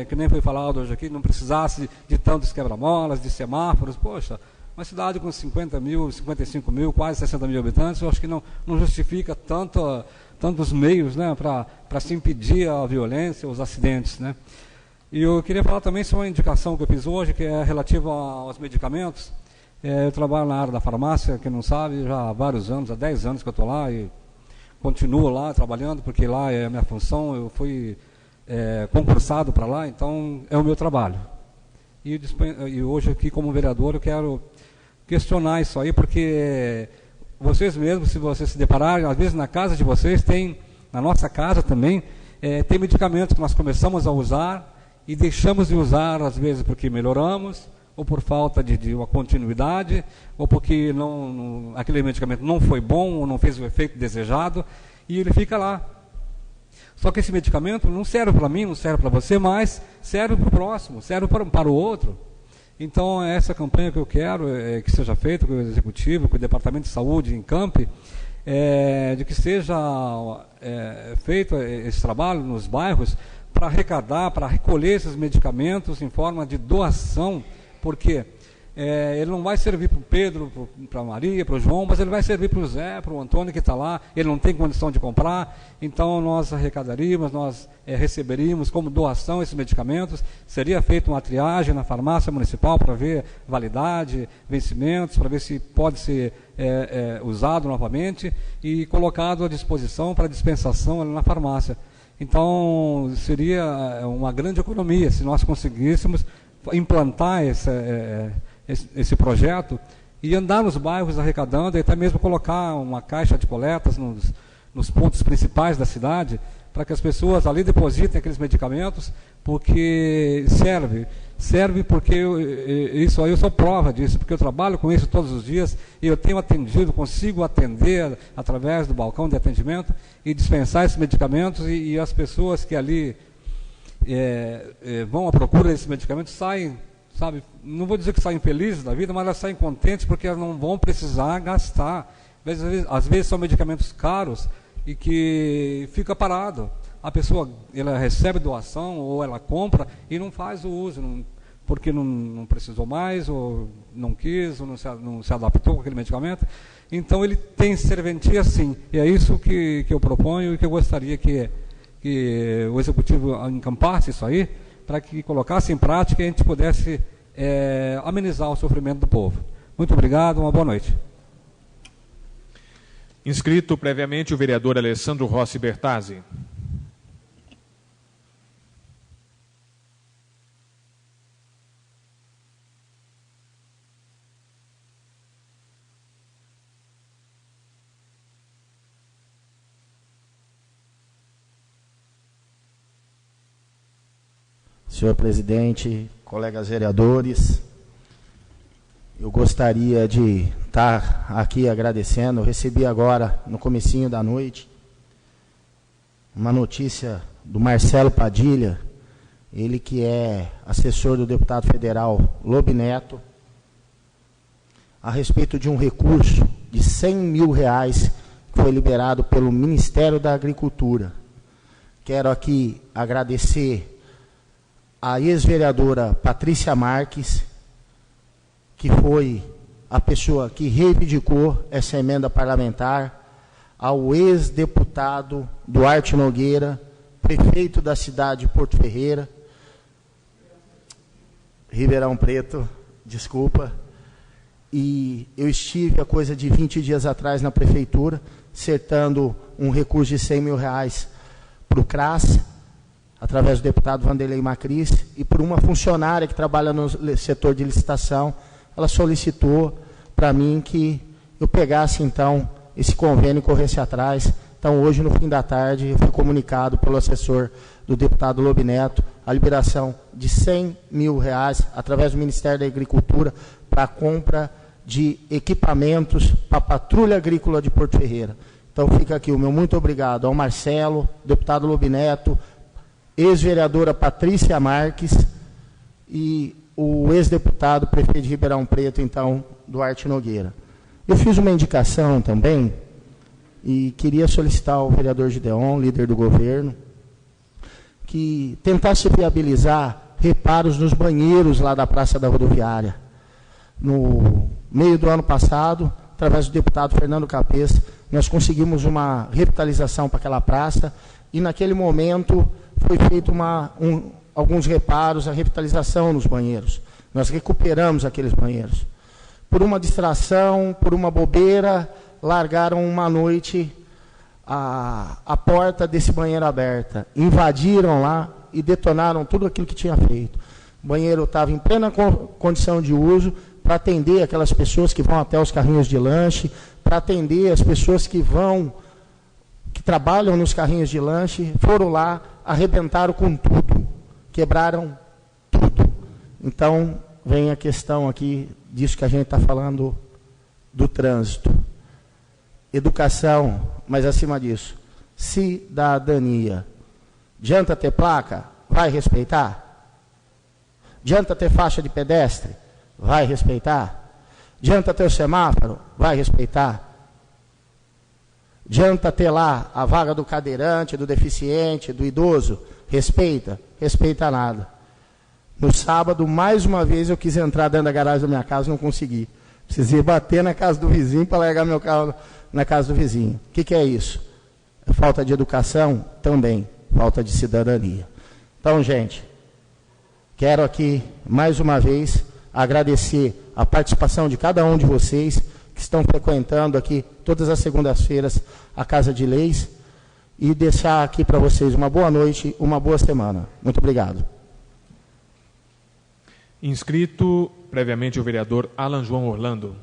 que nem foi falado hoje aqui, não precisasse de tantos quebra-molas, de semáforos. Poxa, uma cidade com 50 mil, 55 mil, quase 60 mil habitantes, eu acho que não justifica tantos meios, né, para se impedir a violência, os acidentes, né. E eu queria falar também sobre uma indicação que eu fiz hoje, que é relativa aos medicamentos. Eu trabalho na área da farmácia, quem não sabe, já há vários anos, há 10 anos que eu estou lá, e continuo lá trabalhando, porque lá é a minha função, eu fui concursado para lá, então é o meu trabalho. E hoje aqui, como vereador, eu quero questionar isso aí, porque vocês mesmos, se vocês se depararem, às vezes na casa de vocês tem, na nossa casa também, tem medicamentos que nós começamos a usar e deixamos de usar, às vezes porque melhoramos, ou por falta de uma continuidade, ou porque aquele medicamento não foi bom, ou não fez o efeito desejado, e ele fica lá. Só que esse medicamento não serve para mim, não serve para você, mas serve para o próximo, serve para o outro. Então, essa campanha que eu quero que seja feita com o Executivo, com o Departamento de Saúde em Campi, de que seja feito esse trabalho nos bairros para arrecadar, para recolher esses medicamentos em forma de doação, porque ele não vai servir para o Pedro, para a Maria, para o João, mas ele vai servir para o Zé, para o Antônio que está lá, ele não tem condição de comprar, então nós arrecadaríamos, nós receberíamos como doação esses medicamentos, seria feita uma triagem na farmácia municipal para ver validade, vencimentos, para ver se pode ser usado novamente e colocado à disposição para dispensação ali na farmácia. Então, seria uma grande economia se nós conseguíssemos implantar esse projeto e andar nos bairros arrecadando, e até mesmo colocar uma caixa de coletas nos pontos principais da cidade, para que as pessoas ali depositem aqueles medicamentos, porque serve porque isso aí eu sou prova disso, porque eu trabalho com isso todos os dias e eu tenho atendido, consigo atender através do balcão de atendimento e dispensar esses medicamentos, e as pessoas que ali vão à procura desses medicamentos saem, sabe, não vou dizer que saem felizes da vida, mas elas saem contentes porque elas não vão precisar gastar. Às vezes são medicamentos caros e que fica parado. A pessoa, ela recebe doação ou ela compra e não faz o uso, porque não precisou mais, ou não quis, ou não se adaptou com aquele medicamento. Então ele tem serventia sim, e é isso que eu proponho e que eu gostaria que o Executivo encampasse isso aí, para que colocasse em prática e a gente pudesse amenizar o sofrimento do povo. Muito obrigado, uma boa noite. Inscrito previamente o vereador Alessandro Rossi Bertazzi. Senhor presidente, colegas vereadores, eu gostaria de estar aqui agradecendo. Eu recebi agora, no comecinho da noite, uma notícia do Marcelo Padilha, ele que é assessor do deputado federal Lobo Neto, a respeito de um recurso de R$100 mil que foi liberado pelo Ministério da Agricultura. Quero aqui agradecer a ex-vereadora Patrícia Marques, que foi a pessoa que reivindicou essa emenda parlamentar, ao ex-deputado Duarte Nogueira, prefeito da cidade de Porto Ferreira, Ribeirão Preto, desculpa, e eu estive há coisa de 20 dias atrás na prefeitura, acertando um recurso de R$100 mil para o CRAS, através do deputado Vanderlei Macris, e por uma funcionária que trabalha no setor de licitação. Ela solicitou para mim que eu pegasse, então, esse convênio e corresse atrás. Então, hoje, no fim da tarde, eu fui comunicado pelo assessor do deputado Lobo Neto a liberação de R$100 mil através do Ministério da Agricultura para a compra de equipamentos para a Patrulha Agrícola de Porto Ferreira. Então, fica aqui o meu muito obrigado ao Marcelo, deputado Lobo Neto, ex-vereadora Patrícia Marques e o ex-deputado prefeito de Ribeirão Preto, então, Duarte Nogueira. Eu fiz uma indicação também e queria solicitar ao vereador Gideon, líder do governo, que tentasse viabilizar reparos nos banheiros lá da Praça da Rodoviária. No meio do ano passado, através do deputado Fernando Capês, nós conseguimos uma revitalização para aquela praça e, naquele momento, foi feito alguns reparos, a revitalização nos banheiros. Nós recuperamos aqueles banheiros. Por uma distração, por uma bobeira, largaram uma noite a porta desse banheiro aberta. Invadiram lá e detonaram tudo aquilo que tinha feito. O banheiro estava em plena condição de uso para atender aquelas pessoas que vão até os carrinhos de lanche, para atender as pessoas que trabalham nos carrinhos de lanche, foram lá, arrebentaram com tudo, quebraram tudo. Então, vem a questão aqui disso que a gente está falando do trânsito. Educação, mas acima disso, cidadania. Adianta ter placa? Vai respeitar? Adianta ter faixa de pedestre? Vai respeitar? Adianta ter o semáforo? Vai respeitar? Adianta ter lá a vaga do cadeirante, do deficiente, do idoso? Respeita? Respeita nada. No sábado, mais uma vez, eu quis entrar dentro da garagem da minha casa, não consegui. Precisei bater na casa do vizinho para largar meu carro na casa do vizinho. O que é isso? Falta de educação? Também. Falta de cidadania. Então, gente, quero aqui, mais uma vez, agradecer a participação de cada um de vocês que estão frequentando aqui todas as segundas-feiras a Casa de Leis e deixar aqui para vocês uma boa noite, uma boa semana. Muito obrigado. Inscrito previamente o vereador Alan João Orlando.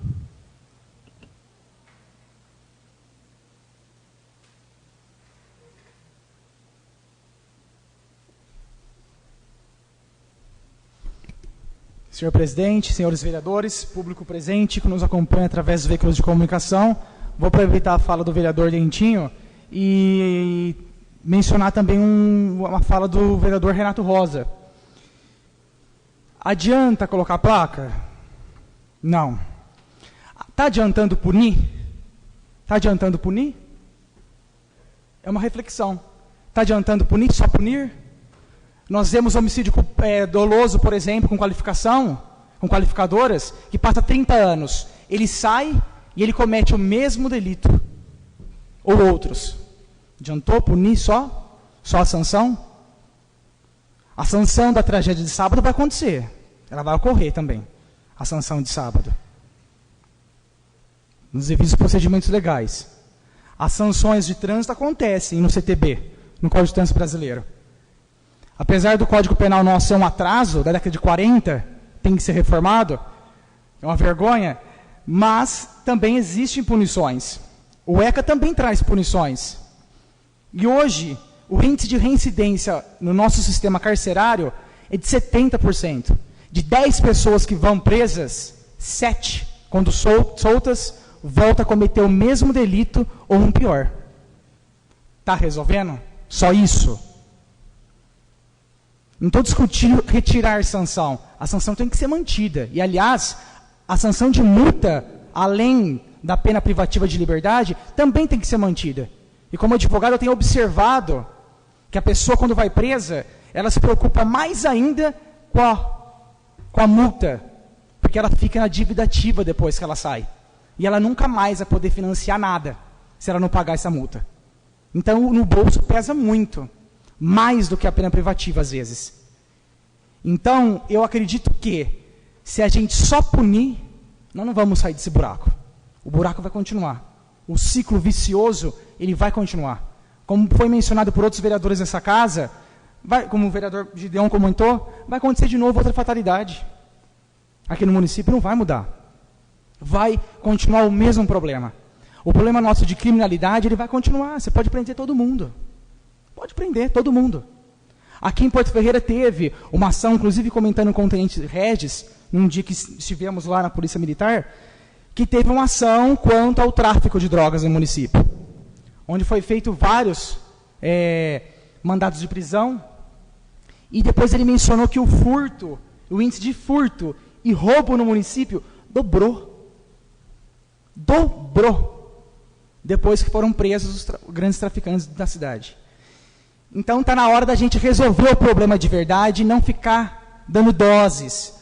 Senhor presidente, senhores vereadores, público presente que nos acompanha através dos veículos de comunicação, vou aproveitar a fala do vereador Dentinho e mencionar também uma fala do vereador Renato Rosa. Adianta colocar a placa? Não. Está adiantando punir? Está adiantando punir? É uma reflexão. Está adiantando punir? Só punir? Nós vemos homicídio doloso, por exemplo, com qualificação, com qualificadoras, que passa 30 anos. Ele sai e ele comete o mesmo delito. Ou outros. Adiantou punir só? Só a sanção? A sanção da tragédia de sábado vai acontecer. Ela vai ocorrer também. A sanção de sábado. Nos devidos procedimentos legais. As sanções de trânsito acontecem no CTB, no Código de Trânsito Brasileiro. Apesar do Código Penal nosso ser um atraso, da década de 40, tem que ser reformado, é uma vergonha, mas também existem punições. O ECA também traz punições. E hoje, o índice de reincidência no nosso sistema carcerário é de 70%. De 10 pessoas que vão presas, 7, quando soltas, voltam a cometer o mesmo delito ou um pior. Está resolvendo? Só isso? Não estou discutindo retirar sanção. A sanção tem que ser mantida. E, aliás, a sanção de multa, além da pena privativa de liberdade, também tem que ser mantida. E como advogado, eu tenho observado que a pessoa, quando vai presa, ela se preocupa mais ainda com a multa, porque ela fica na dívida ativa depois que ela sai. E ela nunca mais vai poder financiar nada, se ela não pagar essa multa. Então, no bolso pesa muito. Mais do que a pena privativa, às vezes. Então, eu acredito que, se a gente só punir, nós não vamos sair desse buraco. O buraco vai continuar. O ciclo vicioso, ele vai continuar. Como foi mencionado por outros vereadores nessa casa, como o vereador Gideon comentou, vai acontecer de novo outra fatalidade. Aqui no município não vai mudar. Vai continuar o mesmo problema. O problema nosso de criminalidade, ele vai continuar. Você pode prender todo mundo. Pode prender todo mundo. Aqui em Porto Ferreira teve uma ação, inclusive comentando com o tenente Regis, num dia que estivemos lá na Polícia Militar, que teve uma ação quanto ao tráfico de drogas no município, onde foi feito vários mandados de prisão, e depois ele mencionou que o índice de furto e roubo no município dobrou. Dobrou. Depois que foram presos os grandes traficantes da cidade. Então está na hora da gente resolver o problema de verdade e não ficar dando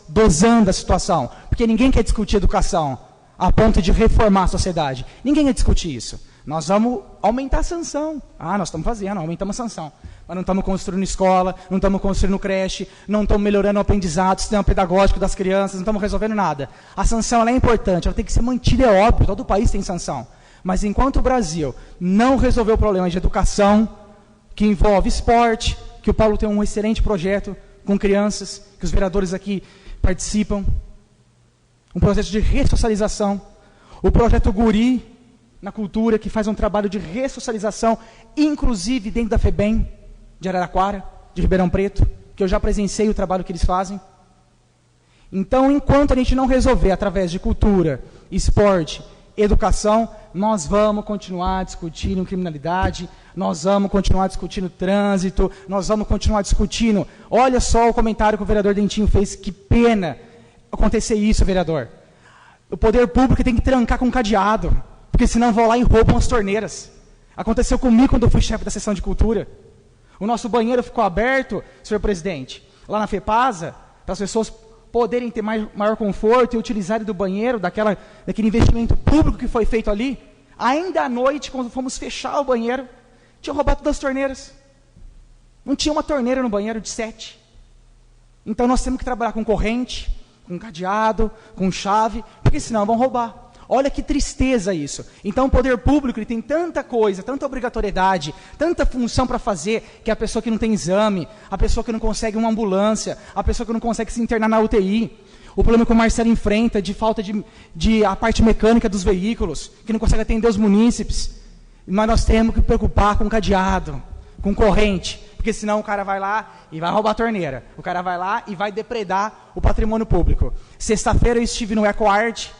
dosando a situação. Porque ninguém quer discutir educação a ponto de reformar a sociedade. Ninguém quer discutir isso. Nós vamos aumentar a sanção. Nós estamos fazendo, aumentamos a sanção. Mas não estamos construindo escola, não estamos construindo creche, não estamos melhorando o aprendizado, o sistema pedagógico das crianças, não estamos resolvendo nada. A sanção ela é importante, ela tem que ser mantida, é óbvio, todo país tem sanção. Mas enquanto o Brasil não resolver o problema de educação, que envolve esporte, que o Paulo tem um excelente projeto com crianças, que os vereadores aqui participam, um projeto de ressocialização, o projeto Guri, na cultura, que faz um trabalho de ressocialização, inclusive dentro da FEBEM, de Araraquara, de Ribeirão Preto, que eu já presenciei o trabalho que eles fazem. Então, enquanto a gente não resolver, através de cultura, esporte, educação, nós vamos continuar discutindo criminalidade, nós vamos continuar discutindo trânsito, nós vamos continuar discutindo. Olha só o comentário que o vereador Dentinho fez, que pena acontecer isso, vereador. O poder público tem que trancar com cadeado, porque senão vão lá e roubam as torneiras. Aconteceu comigo quando eu fui chefe da seção de cultura. O nosso banheiro ficou aberto, senhor presidente, lá na FEPASA, para as pessoas poderem ter maior conforto e utilizarem do banheiro, daquele investimento público que foi feito ali, ainda à noite, quando fomos fechar o banheiro, tinham roubado todas as torneiras. Não tinha uma torneira no banheiro de 7. Então nós temos que trabalhar com corrente, com cadeado, com chave, porque senão vão roubar. Olha que tristeza isso. Então o poder público ele tem tanta coisa, tanta obrigatoriedade, tanta função para fazer, que a pessoa que não tem exame, a pessoa que não consegue uma ambulância, a pessoa que não consegue se internar na UTI, o problema que o Marcelo enfrenta de falta de a parte mecânica dos veículos, que não consegue atender os munícipes. Mas nós temos que preocupar com cadeado, com corrente, porque senão o cara vai lá e vai roubar a torneira. O cara vai lá e vai depredar o patrimônio público. Sexta-feira eu estive no EcoArt,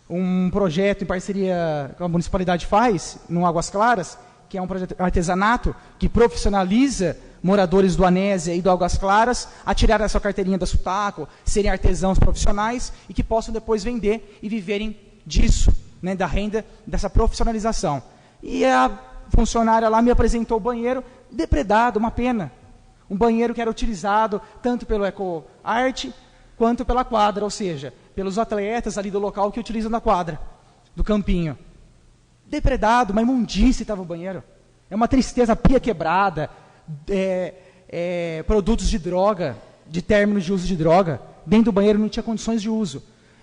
um projeto em parceria com a municipalidade faz, no Águas Claras, que é um projeto de artesanato que profissionaliza moradores do Anésia e do Águas Claras a tirar a sua carteirinha da Sutaco, serem artesãos profissionais e que possam depois vender e viverem disso, né, da renda, dessa profissionalização. E a funcionária lá me apresentou o banheiro depredado, uma pena. Um banheiro que era utilizado tanto pelo EcoArt quanto pela quadra, ou seja, pelos atletas ali do local que utilizam da quadra, do campinho. Depredado, uma imundície estava o banheiro. É uma tristeza, pia quebrada, produtos de droga, de términos de uso de droga. Dentro do banheiro não tinha condições de uso.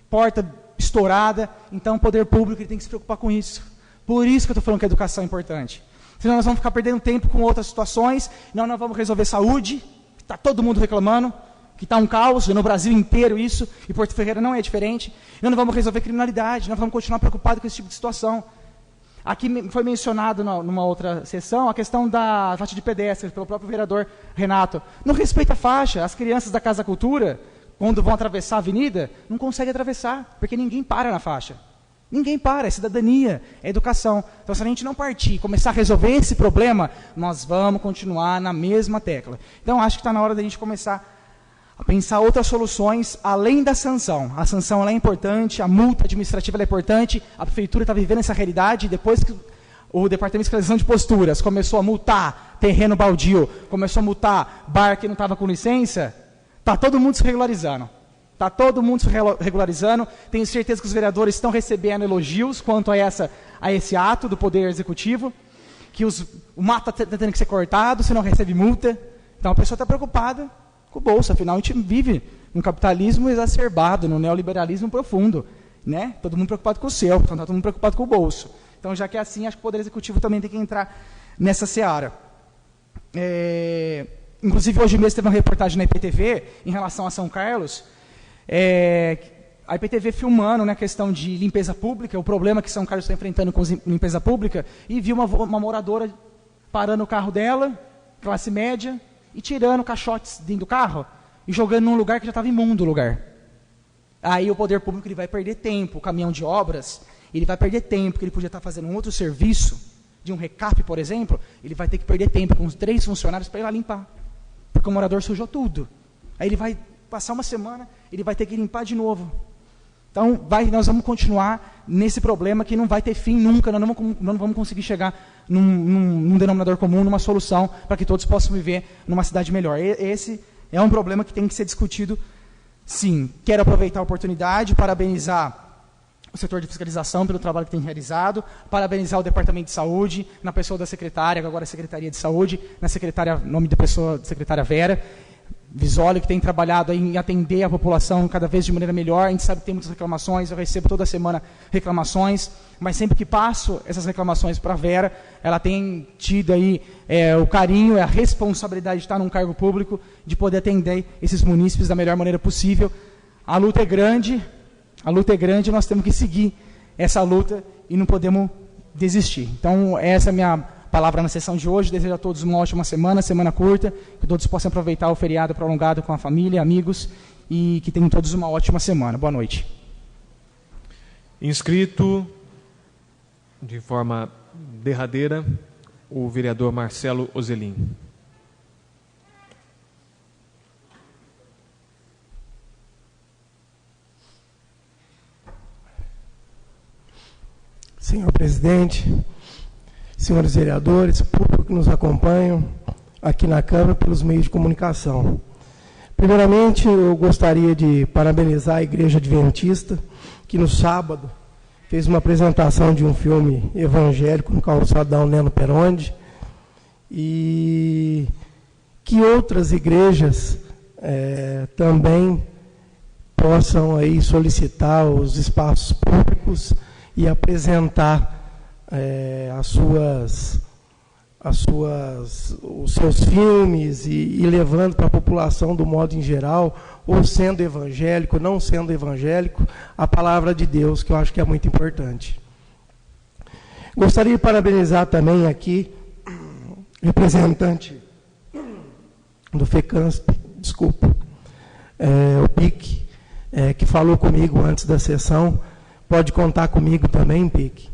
Porta estourada, então o poder público ele tem que se preocupar com isso. Por isso que eu estou falando que a educação é importante. Senão nós vamos ficar perdendo tempo com outras situações, não nós vamos resolver saúde, está todo mundo reclamando, que está um caos, no Brasil inteiro isso, e Porto Ferreira não é diferente. Nós não vamos resolver criminalidade, nós vamos continuar preocupados com esse tipo de situação. Aqui foi mencionado numa outra sessão a questão da faixa de pedestres, pelo próprio vereador Renato. Não respeita a faixa, as crianças da Casa Cultura, quando vão atravessar a avenida, não conseguem atravessar, porque ninguém para na faixa. Ninguém para, é cidadania, é educação. Então, se a gente não partir, começar a resolver esse problema, nós vamos continuar na mesma tecla. Então, acho que está na hora da gente começar a pensar outras soluções além da sanção. A sanção ela é importante, a multa administrativa ela é importante, a prefeitura está vivendo essa realidade, depois que o Departamento de Fiscalização de Posturas começou a multar terreno baldio, começou a multar bar que não estava com licença, está todo mundo se regularizando. Está todo mundo se regularizando. Tenho certeza que os vereadores estão recebendo elogios quanto a esse ato do Poder Executivo, que o mato está tendo que ser cortado, se não recebe multa. Então a pessoa está preocupada com o bolso, afinal a gente vive num capitalismo exacerbado, num neoliberalismo profundo, né? Todo mundo preocupado com o seu, então está todo mundo preocupado com o bolso. Então, já que é assim, acho que o Poder Executivo também tem que entrar nessa seara. Inclusive, hoje mesmo teve uma reportagem na IPTV em relação a São Carlos, a IPTV filmando, né, a questão de limpeza pública, o problema que São Carlos está enfrentando com limpeza pública, e viu uma moradora parando o carro dela, classe média, e tirando caixotes dentro do carro e jogando num lugar que já estava imundo o lugar. Aí o poder público ele vai perder tempo, o caminhão de obras, ele vai perder tempo, que ele podia estar fazendo um outro serviço, de um recap, por exemplo, ele vai ter que perder tempo com os 3 funcionários para ir lá limpar, porque o morador sujou tudo. Aí ele vai passar uma semana, ele vai ter que limpar de novo. Então, nós vamos continuar nesse problema que não vai ter fim nunca, nós não vamos conseguir chegar num denominador comum, numa solução, para que todos possam viver numa cidade melhor. Esse é um problema que tem que ser discutido, sim. Quero aproveitar a oportunidade, parabenizar o setor de fiscalização pelo trabalho que tem realizado, parabenizar o Departamento de Saúde, na pessoa da secretária, que agora é Secretaria de Saúde, na secretária, nome da pessoa, secretária Vera Visoli, que tem trabalhado em atender a população cada vez de maneira melhor. A gente sabe que tem muitas reclamações, eu recebo toda semana reclamações, mas sempre que passo essas reclamações para a Vera, ela tem tido aí o carinho e a responsabilidade de estar num cargo público, de poder atender esses munícipes da melhor maneira possível. A luta é grande, nós temos que seguir essa luta e não podemos desistir. Então, essa é a minha palavra na sessão de hoje. Desejo a todos uma ótima semana curta, que todos possam aproveitar o feriado prolongado com a família, amigos, e que tenham todos uma ótima semana. Boa noite. Inscrito, de forma derradeira, o vereador Marcelo Ozelin. Senhor presidente, senhores vereadores, público que nos acompanham aqui na Câmara pelos meios de comunicação. Primeiramente, eu gostaria de parabenizar a Igreja Adventista, que no sábado fez uma apresentação de um filme evangélico no calçadão Neno Peronde, e que outras igrejas também possam aí solicitar os espaços públicos e apresentar os seus filmes e levando para a população do modo em geral, ou sendo evangélico, não sendo evangélico, a palavra de Deus, que eu acho que é muito importante. Gostaria de parabenizar também aqui representante do FECANSP, o PIC, que falou comigo antes da sessão. Pode contar comigo também, PIC.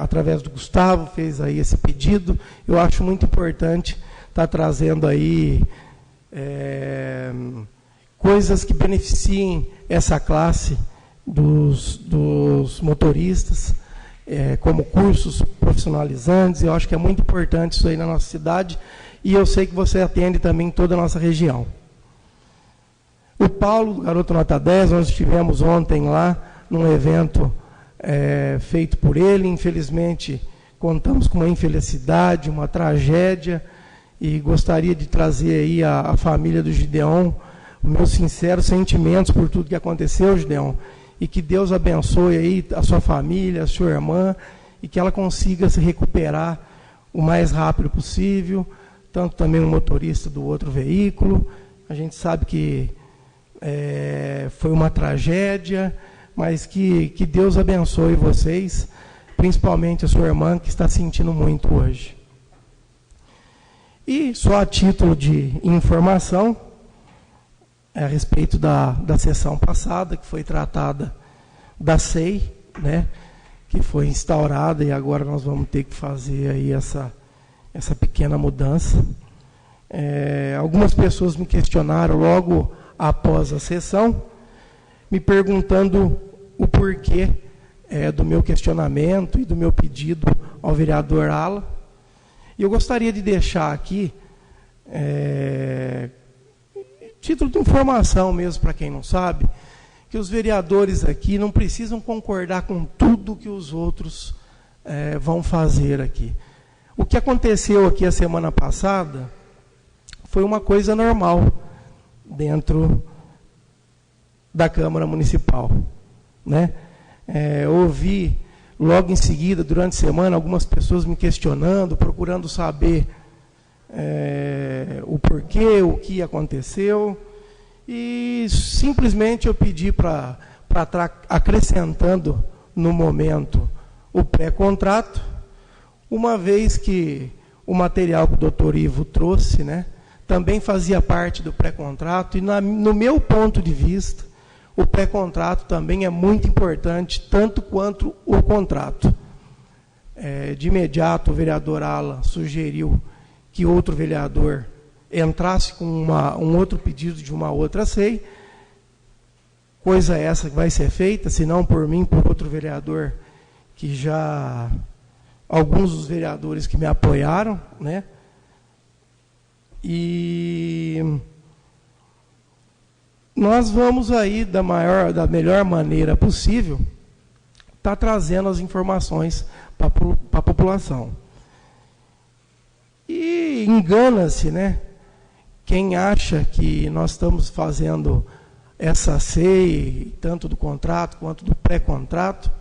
Através do Gustavo, fez aí esse pedido. Eu acho muito importante estar trazendo aí coisas que beneficiem essa classe dos motoristas, como cursos profissionalizantes. Eu acho que é muito importante isso aí na nossa cidade, e eu sei que você atende também toda a nossa região. O Paulo, do Garoto Nota 10, nós estivemos ontem lá, num evento feito por ele. Infelizmente, contamos com uma infelicidade, uma tragédia, e gostaria de trazer aí a família do Gideon os meus sinceros sentimentos por tudo que aconteceu, Gideon, e que Deus abençoe aí a sua família, a sua irmã, e que ela consiga se recuperar o mais rápido possível, tanto também o motorista do outro veículo. A gente sabe que foi uma tragédia, mas que Deus abençoe vocês, principalmente a sua irmã, que está sentindo muito hoje. E só a título de informação, a respeito da sessão passada, que foi tratada da SEI, né, que foi instaurada, e agora nós vamos ter que fazer aí essa pequena mudança. Algumas pessoas me questionaram logo após a sessão, me perguntando o porquê do meu questionamento e do meu pedido ao vereador Ala. E eu gostaria de deixar aqui, título de informação mesmo para quem não sabe, que os vereadores aqui não precisam concordar com tudo que os outros vão fazer aqui. O que aconteceu aqui a semana passada foi uma coisa normal dentro da Câmara Municipal, né? Ouvi logo em seguida, durante a semana, algumas pessoas me questionando, procurando saber o porquê, o que aconteceu, e simplesmente eu pedi para acrescentando no momento o pré-contrato, uma vez que o material que o doutor Ivo trouxe, né, também fazia parte do pré-contrato, e no meu ponto de vista, o pré-contrato também é muito importante, tanto quanto o contrato. De imediato, o vereador Ala sugeriu que outro vereador entrasse com um outro pedido de uma outra SEI, coisa essa que vai ser feita, se não por mim, por outro vereador, que já... alguns dos vereadores que me apoiaram, né? E nós vamos aí, da melhor maneira possível, estar trazendo as informações para a população. E engana-se, né, quem acha que nós estamos fazendo essa SEI, tanto do contrato quanto do pré-contrato,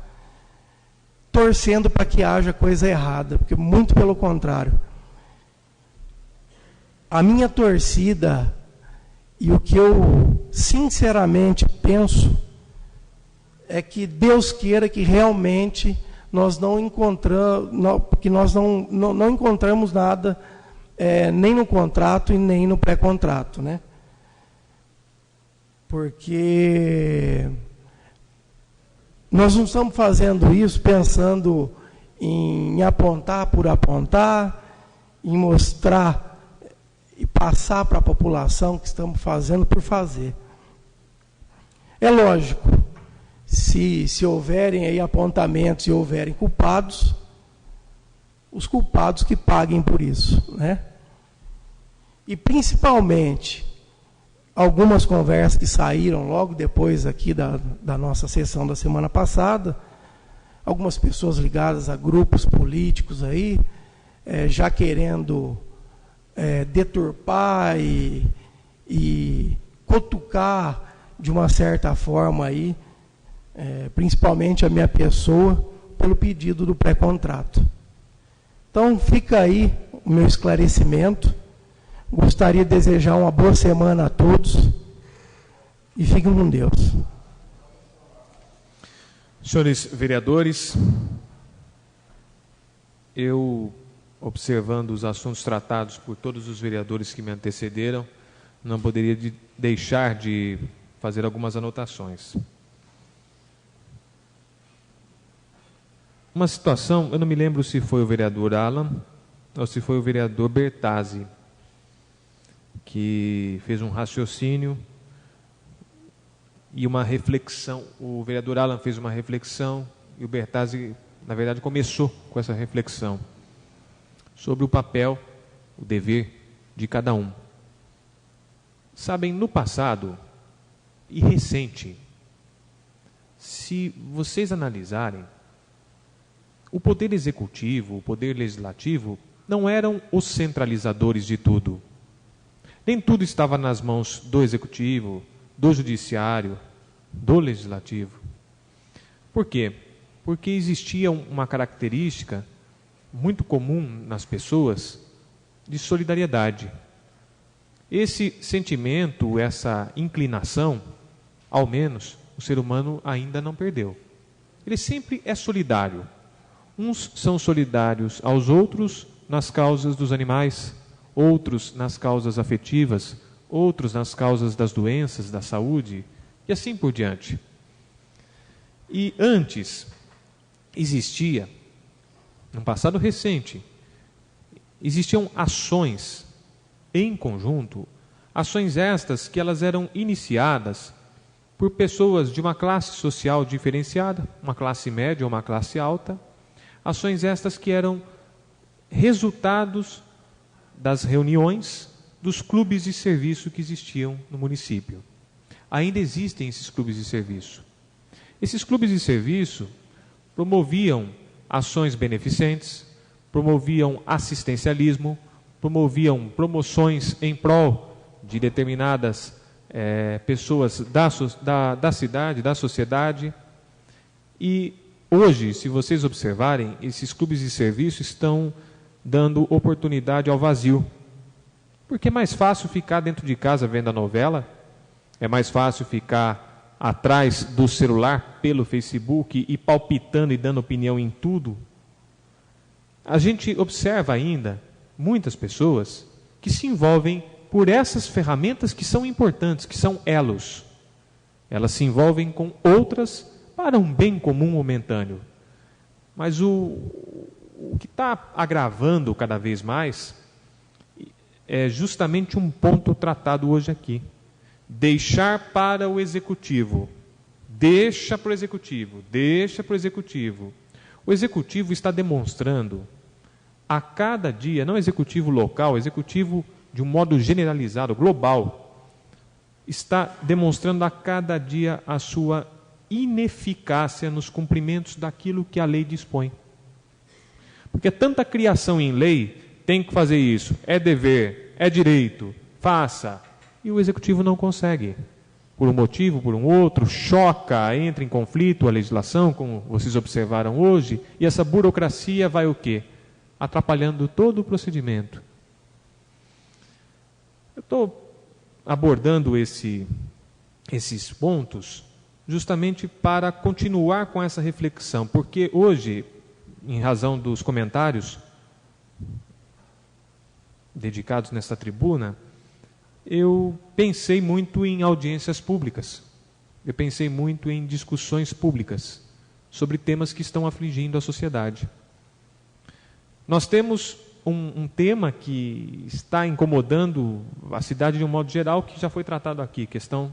torcendo para que haja coisa errada, porque muito pelo contrário. A minha torcida e o que eu sinceramente penso é que Deus queira que realmente nós não encontramos nada nem no contrato e nem no pré-contrato, né? Porque nós não estamos fazendo isso pensando em apontar por apontar, em mostrar e passar para a população que estamos fazendo por fazer. É lógico, se houverem aí apontamentos e houverem culpados, os culpados que paguem por isso, né? E principalmente, algumas conversas que saíram logo depois aqui da nossa sessão da semana passada, algumas pessoas ligadas a grupos políticos aí, já querendo deturpar e cutucar de uma certa forma aí, principalmente a minha pessoa, pelo pedido do pré-contrato. Então, fica aí o meu esclarecimento. Gostaria de desejar uma boa semana a todos e fiquem com Deus. Senhores vereadores, eu, observando os assuntos tratados por todos os vereadores que me antecederam, não poderia deixar de fazer algumas anotações. Uma situação, eu não me lembro se foi o vereador Alan ou se foi o vereador Bertazzi, que fez um raciocínio e uma reflexão. O vereador Alan fez uma reflexão e o Bertazzi, na verdade, começou com essa reflexão sobre o papel, o dever de cada um. Sabem, no passado e recente, se vocês analisarem, o poder executivo, o poder legislativo, não eram os centralizadores de tudo. Nem tudo estava nas mãos do executivo, do judiciário, do legislativo. Por quê? Porque existia uma característica muito comum nas pessoas de solidariedade. Esse sentimento, essa inclinação, ao menos, o ser humano ainda não perdeu. Ele sempre é solidário. Uns são solidários aos outros nas causas dos animais, outros nas causas afetivas, outros nas causas das doenças, da saúde, e assim por diante. E antes existia, no passado recente, existiam ações em conjunto, ações estas que elas eram iniciadas por pessoas de uma classe social diferenciada, uma classe média ou uma classe alta, ações estas que eram resultados das reuniões dos clubes de serviço que existiam no município. Ainda existem esses clubes de serviço. Esses clubes de serviço promoviam ações beneficentes, promoviam assistencialismo, promoviam promoções em prol de determinadas pessoas da cidade, da sociedade. E hoje, se vocês observarem, esses clubes de serviço estão dando oportunidade ao vazio. Porque é mais fácil ficar dentro de casa vendo a novela, é mais fácil ficar atrás do celular pelo Facebook e palpitando e dando opinião em tudo. A gente observa ainda muitas pessoas que se envolvem por essas ferramentas que são importantes, que são elos. Elas se envolvem com outras para um bem comum momentâneo. Mas o que está agravando cada vez mais é justamente um ponto tratado hoje aqui. Deixar para o executivo. Deixa para o executivo. Deixa para o executivo. O executivo está demonstrando a cada dia, não executivo local, executivo de um modo generalizado, global, está demonstrando a cada dia a sua ineficácia nos cumprimentos daquilo que a lei dispõe. Porque tanta criação em lei, tem que fazer isso, é dever, é direito, faça, e o executivo não consegue. Por um motivo, por um outro, choca, entra em conflito a legislação, como vocês observaram hoje, e essa burocracia vai o quê? Atrapalhando todo o procedimento. Eu estou abordando esses pontos justamente para continuar com essa reflexão, porque hoje, em razão dos comentários dedicados nesta tribuna, eu pensei muito em audiências públicas, eu pensei muito em discussões públicas sobre temas que estão afligindo a sociedade. Nós temos um tema que está incomodando a cidade de um modo geral, que já foi tratado aqui, questão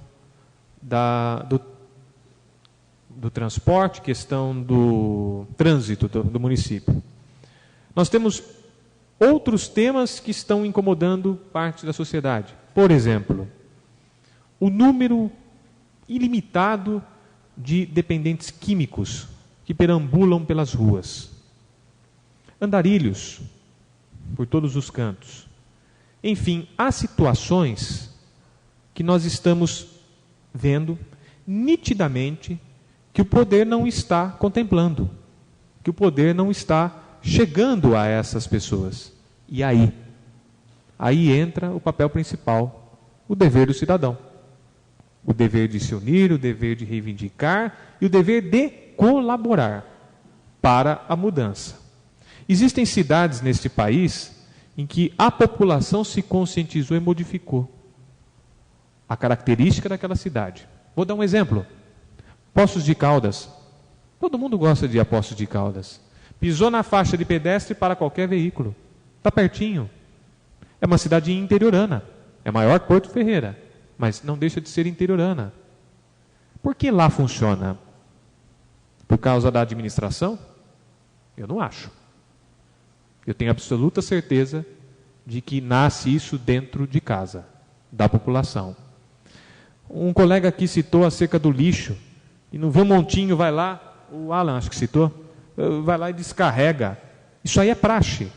do transporte, questão do trânsito do município. Nós temos outros temas que estão incomodando parte da sociedade. Por exemplo, o número ilimitado de dependentes químicos que perambulam pelas ruas. Andarilhos por todos os cantos. Enfim, há situações que nós estamos vendo nitidamente que o poder não está contemplando, que o poder não está chegando a essas pessoas. E aí entra o papel principal, o dever do cidadão. O dever de se unir, o dever de reivindicar e o dever de colaborar para a mudança. Existem cidades neste país em que a população se conscientizou e modificou a característica daquela cidade. Vou dar um exemplo. Poços de Caldas. Todo mundo gosta de ir a Poços de Caldas. Pisou na faixa de pedestre para qualquer veículo. Está pertinho. É uma cidade interiorana. É maior que Porto Ferreira, mas não deixa de ser interiorana. Por que lá funciona? Por causa da administração? Eu não acho. Eu tenho absoluta certeza de que nasce isso dentro de casa, da população. Um colega aqui citou acerca do lixo, e no Vão Montinho vai lá, o Alan acho que citou, vai lá e descarrega. Isso aí é praxe.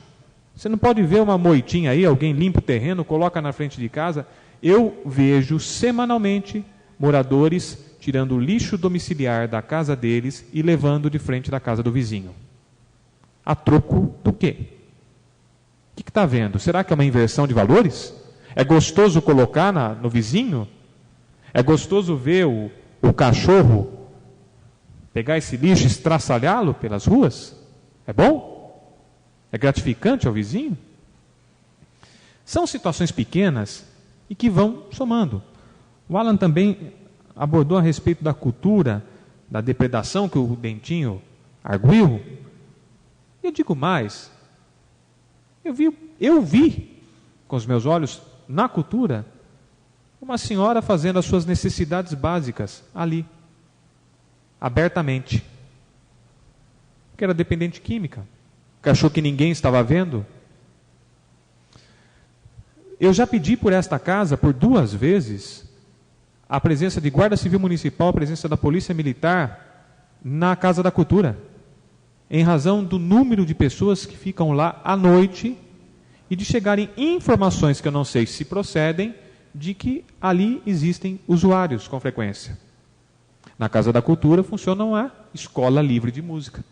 Você não pode ver uma moitinha aí, alguém limpa o terreno, coloca na frente de casa. Eu vejo semanalmente moradores tirando o lixo domiciliar da casa deles e levando de frente da casa do vizinho. A troco do quê? O que está vendo? Será que é uma inversão de valores? É gostoso colocar no vizinho? É gostoso ver o cachorro pegar esse lixo e estraçalhá-lo pelas ruas? É bom? É gratificante ao vizinho? São situações pequenas e que vão somando. O Alan também abordou a respeito da cultura, da depredação que o Dentinho arguiu. Eu digo mais, eu vi com os meus olhos, na cultura, uma senhora fazendo as suas necessidades básicas ali, abertamente, que era dependente química, que achou que ninguém estava vendo. Eu já pedi por esta casa, por 2 vezes, a presença de Guarda Civil Municipal, a presença da Polícia Militar na Casa da Cultura, em razão do número de pessoas que ficam lá à noite e de chegarem informações que eu não sei se procedem, de que ali existem usuários com frequência. Na Casa da Cultura funciona uma escola livre de música.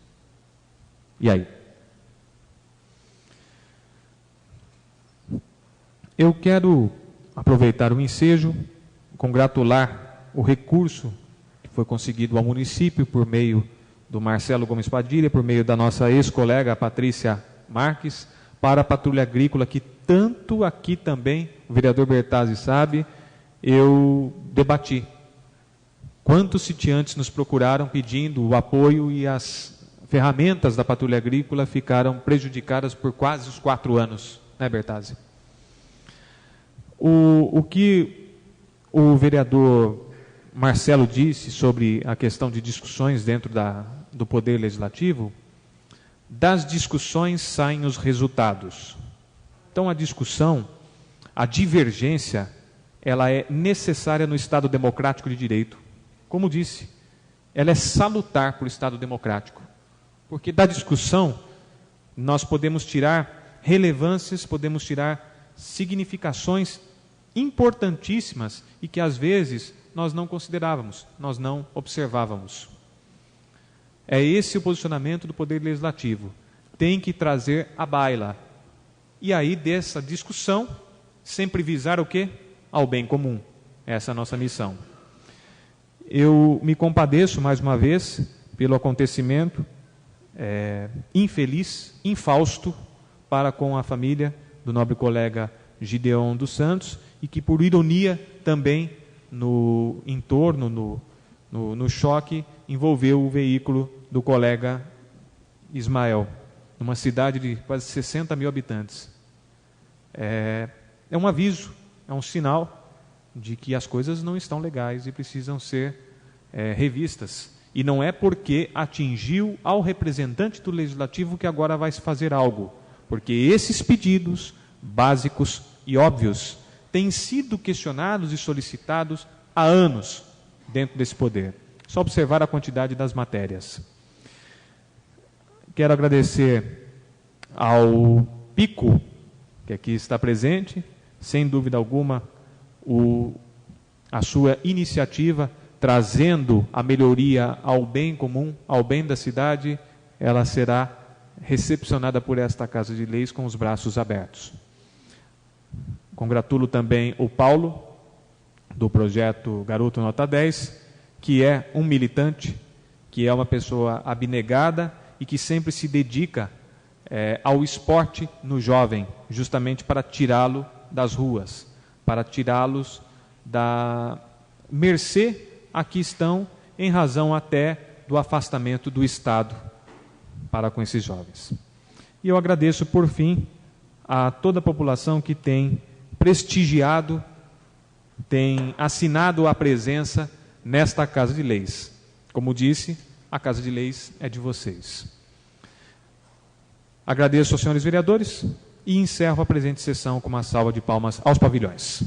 E aí? Eu quero aproveitar o ensejo, congratular o recurso que foi conseguido ao município por meio do Marcelo Gomes Padilha, por meio da nossa ex-colega Patrícia Marques, para a patrulha agrícola, que tanto aqui também, o vereador Bertazzi sabe, eu debati. Quantos sitiantes nos procuraram pedindo o apoio e as ferramentas da patrulha agrícola ficaram prejudicadas por quase os 4 anos, né, Bertazzi? O que o vereador Marcelo disse sobre a questão de discussões dentro do Poder Legislativo, das discussões saem os resultados. Então a discussão, a divergência, ela é necessária no Estado democrático de direito. Como disse, ela é salutar para o Estado democrático. Porque da discussão nós podemos tirar relevâncias, podemos tirar significações importantíssimas e que às vezes nós não considerávamos, nós não observávamos. É esse o posicionamento do Poder Legislativo. Tem que trazer à baila. E aí dessa discussão, sempre visar o quê? Ao bem comum. Essa é a nossa missão. Eu me compadeço mais uma vez pelo acontecimento infeliz, infausto, para com a família do nobre colega Gideon dos Santos, e que por ironia também no entorno, no choque, envolveu o veículo do colega Ismael, numa cidade de quase 60 mil habitantes. É um aviso, é um sinal de que as coisas não estão legais e precisam ser revistas. E não é porque atingiu ao representante do Legislativo que agora vai se fazer algo, porque esses pedidos básicos e óbvios têm sido questionados e solicitados há anos dentro desse poder. Só observar a quantidade das matérias. Quero agradecer ao Pico, que aqui está presente, sem dúvida alguma, a sua iniciativa, trazendo a melhoria ao bem comum, ao bem da cidade, ela será recepcionada por esta Casa de Leis com os braços abertos. Congratulo também o Paulo, do projeto Garoto Nota 10, que é um militante, que é uma pessoa abnegada e que sempre se dedica ao esporte no jovem, justamente para tirá-lo das ruas, para tirá-los da mercê a que estão, em razão até do afastamento do Estado para com esses jovens. E eu agradeço, por fim, a toda a população que tem prestigiado, tem assinado a presença nesta Casa de Leis. Como disse, a Casa de Leis é de vocês. Agradeço aos senhores vereadores e encerro a presente sessão com uma salva de palmas aos pavilhões.